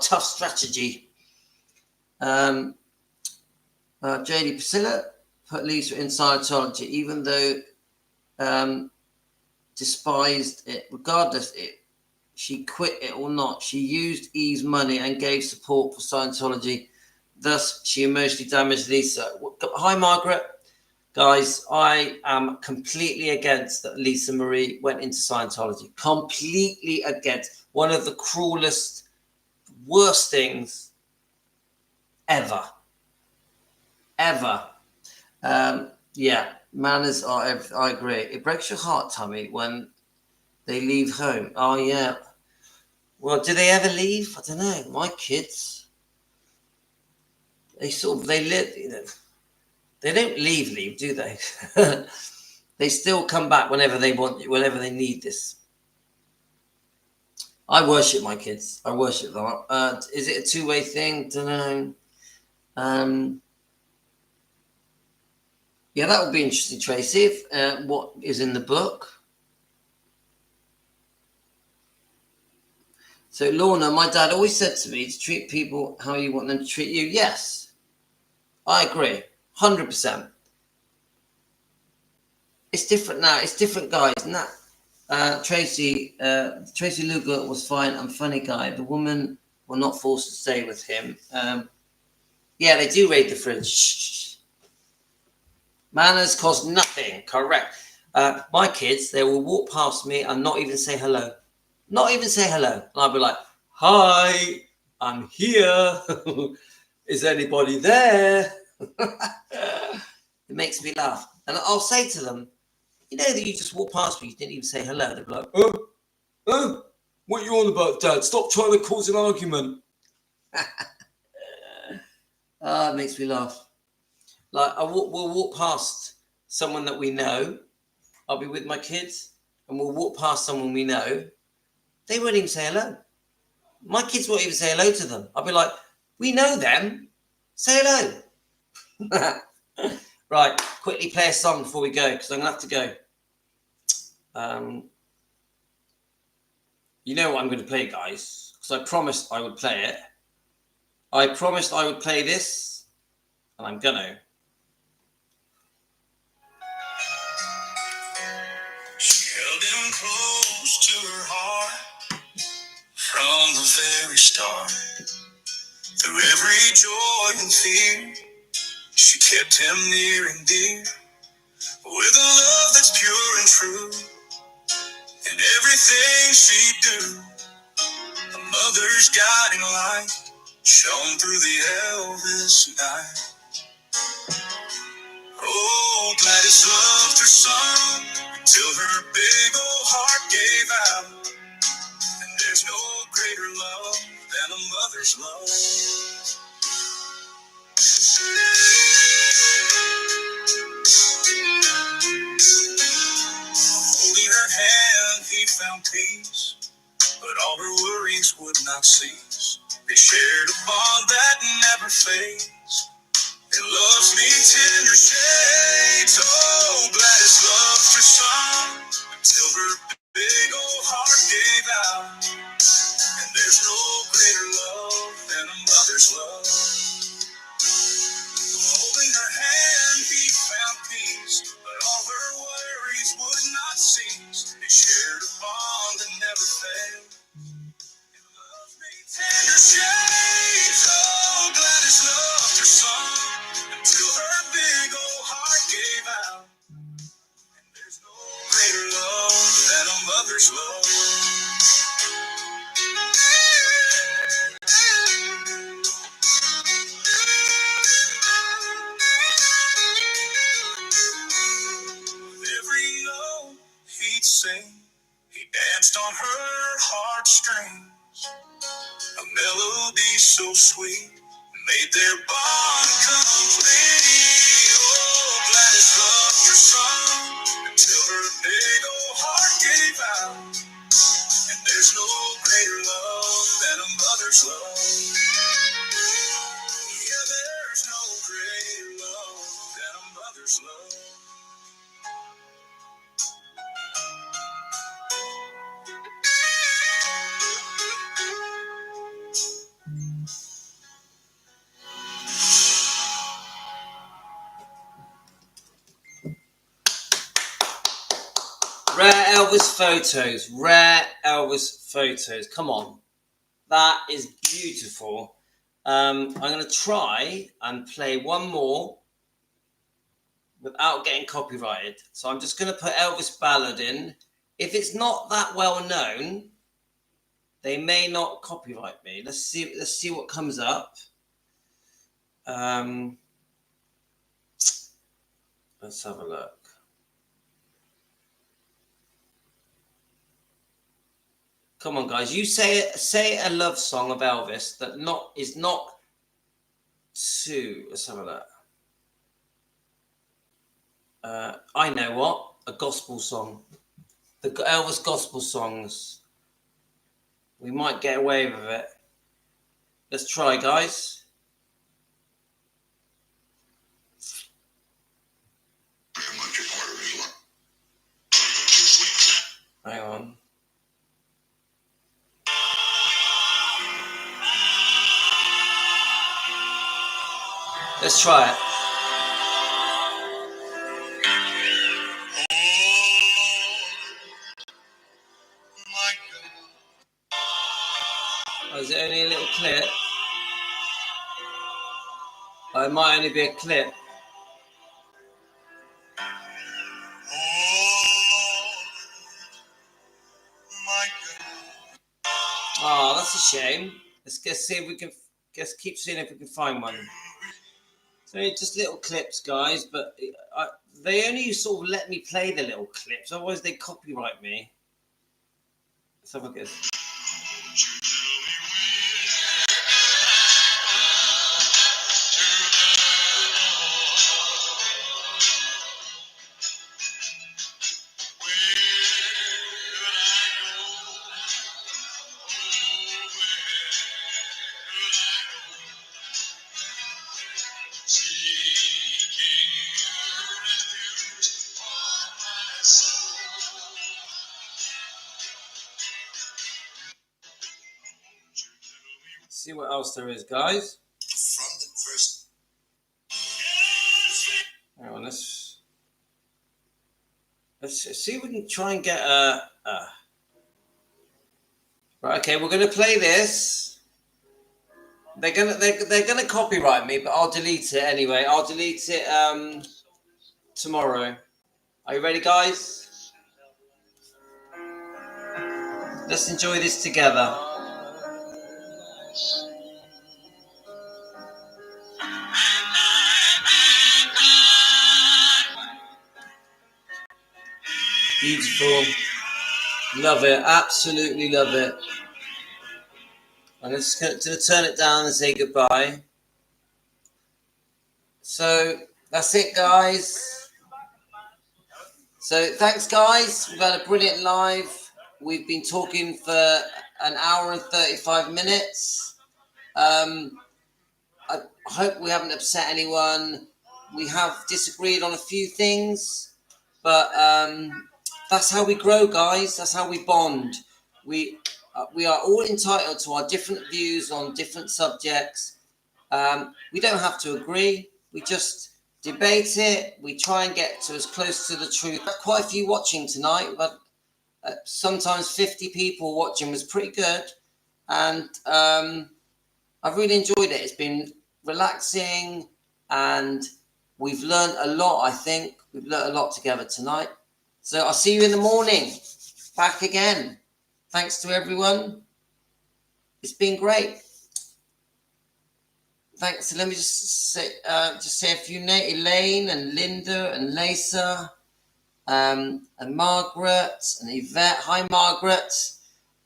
tough strategy. JD, Priscilla put Lisa in Scientology, even though despised it. Regardless, she quit it or not. She used Eve's money and gave support for Scientology. Thus, she emotionally damaged Lisa. Hi, Margaret. Guys, I am completely against that Lisa Marie went into Scientology. Completely against. One of the cruelest, worst things ever. Ever. Manners are, I agree. It breaks your heart, Tommy, when they leave home. Oh, yeah. Well, do they ever leave? I don't know. My kids, they live, They don't leave, do they? They still come back whenever they want, whenever they need this. I worship my kids. I worship them. Is it a two-way thing? Don't know. Yeah, that would be interesting, Tracy. If, what is in the book? So, Lorna, my dad always said to me to treat people how you want them to treat you. Yes, I agree, 100%. It's different now. It's different, guys. And that Tracy Luger was fine and funny guy. The woman were not forced to stay with him. Yeah, they do raid the fridge. Shh. Manners cost nothing. Correct. My kids, they will walk past me and not even say hello. Not even say hello. And I'll be like, hi, I'm here. Is anybody there? It makes me laugh. And I'll say to them, you know that you just walked past me, you didn't even say hello. They'll be like, oh, what are you on about, Dad? Stop trying to cause an argument. It makes me laugh. Like, we'll walk past someone that we know. I'll be with my kids, and we'll walk past someone we know. They won't even say hello. My kids won't even say hello to them. I'll be like, we know them. Say hello. Right, quickly play a song before we go, because I'm going to have to go. You know what I'm going to play, guys, because I promised I would play it. I promised I would play this, and I'm going to. She held him close to her heart from the very start. Through every joy and fear, she kept him near and dear. With a love that's pure and true, in everything she'd do, a mother's guiding light shone through the Elvis night. Oh, Gladys loved her son until her big old heart gave out. And there's no greater love than a mother's love. Holding her hand, he found peace, but all her worries would not cease. They shared a bond that never fades. It loves me tender shades. Oh, Gladys loved her son until her big old heart gave out. And there's no greater love than a mother's love. Holding her hand, he found peace, but all her worries would not cease. They shared a bond that never failed. It loves me tender shades. Oh, Gladys loved her son till her big old heart gave out. And there's no greater love than a mother's love. With every note he'd sing, he danced on her heartstrings. A melody so sweet made their bond complete. Oh, Gladys loved her son until her big old heart gave out. And there's no greater love than a mother's love. Yeah, there's no greater love than a mother's love. Rare Elvis photos. Rare Elvis photos. Come on. That is beautiful. I'm going to try and play one more without getting copyrighted. So I'm just going to put Elvis Ballad in. If it's not that well known, they may not copyright me. Let's see what comes up. Let's have a look. Come on, guys. You say a love song of Elvis that is not too. Let's have a look. I know what, a gospel song. The Elvis gospel songs. We might get away with it. Let's try, guys. Hang on. Let's try it. Oh, is it only a little clip? Oh, it might only be a clip. Oh, that's a shame. Let's see if we can. Keep seeing if we can find one. So just little clips, guys, but they only sort of let me play the little clips. Otherwise, they copyright me. Let's have a look at this. See what else there is, guys. From the first. Hang on, let's see if we can try and get a. Right, okay, we're gonna play this. They're gonna copyright me, but I'll delete it anyway. I'll delete it tomorrow. Are you ready, guys? Let's enjoy this together. Beautiful. Love it. Absolutely love it. I'm just going to turn it down and say goodbye. So that's it, guys. So thanks, guys. We've had a brilliant live. We've been talking for an hour and 35 minutes. I hope we haven't upset anyone. We have disagreed on a few things, but that's how we grow, guys. That's how we bond. We are all entitled to our different views on different subjects. We don't have to agree. We just debate it. We try and get to as close to the truth. Quite a few watching tonight, but sometimes 50 people watching was pretty good. And I've really enjoyed it. It's been relaxing and we've learned a lot, I think. We've learned a lot together tonight. So I'll see you in the morning. Back again. Thanks to everyone. It's been great. Thanks. So let me just say a few names. Elaine and Linda and Lisa and Margaret and Yvette. Hi, Margaret.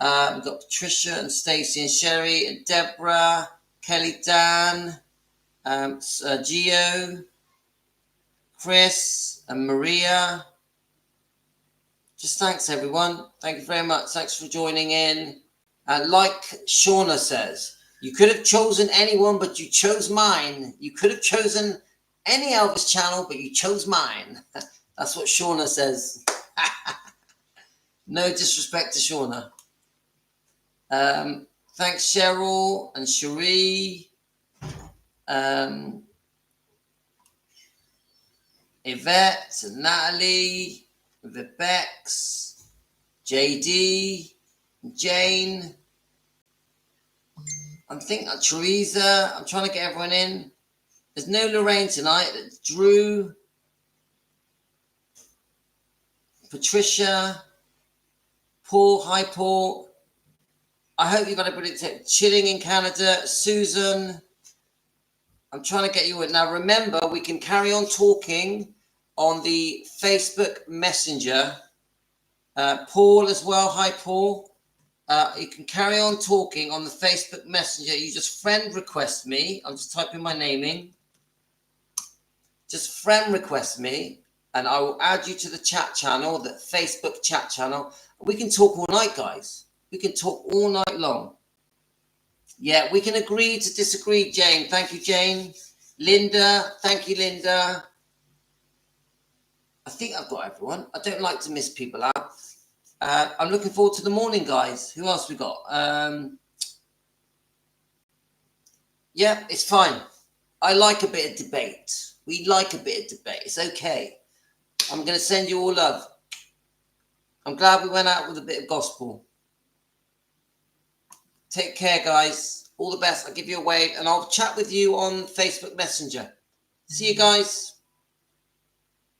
We've got Patricia and Stacey and Sherry and Deborah, Kelly, Dan, Gio, Chris and Maria. Just thanks, everyone. Thank you very much. Thanks for joining in. Like Shauna says, you could have chosen anyone, but you chose mine. You could have chosen any Elvis channel, but you chose mine. That's what Shauna says. No disrespect to Shauna. Thanks, Cheryl and Cherie. Yvette and Natalie. The Bex, JD, Jane, I think Teresa. I'm trying to get everyone in. There's no Lorraine tonight. It's Drew, Patricia, Paul. Hi, Paul. I hope you've got a brilliant day. Chilling in Canada, Susan. I'm trying to get you in. Now, remember, we can carry on talking on the Facebook Messenger. Paul as well. Hi, Paul. You can carry on talking on the Facebook Messenger. You just friend request me. I'm just typing my name in. Just friend request me. and I will add you to the chat channel, the Facebook chat channel. We can talk all night, guys. We can talk all night long. Yeah, we can agree to disagree, Jane. Thank you, Jane. Linda, thank you, Linda. I think I've got everyone. I don't like to miss people out. I'm looking forward to the morning, guys. Who else we got? Yeah, it's fine. I like a bit of debate. We like a bit of debate. It's okay. I'm going to send you all love. I'm glad we went out with a bit of gospel. Take care, guys. All the best. I'll give you a wave and I'll chat with you on Facebook Messenger. See you guys.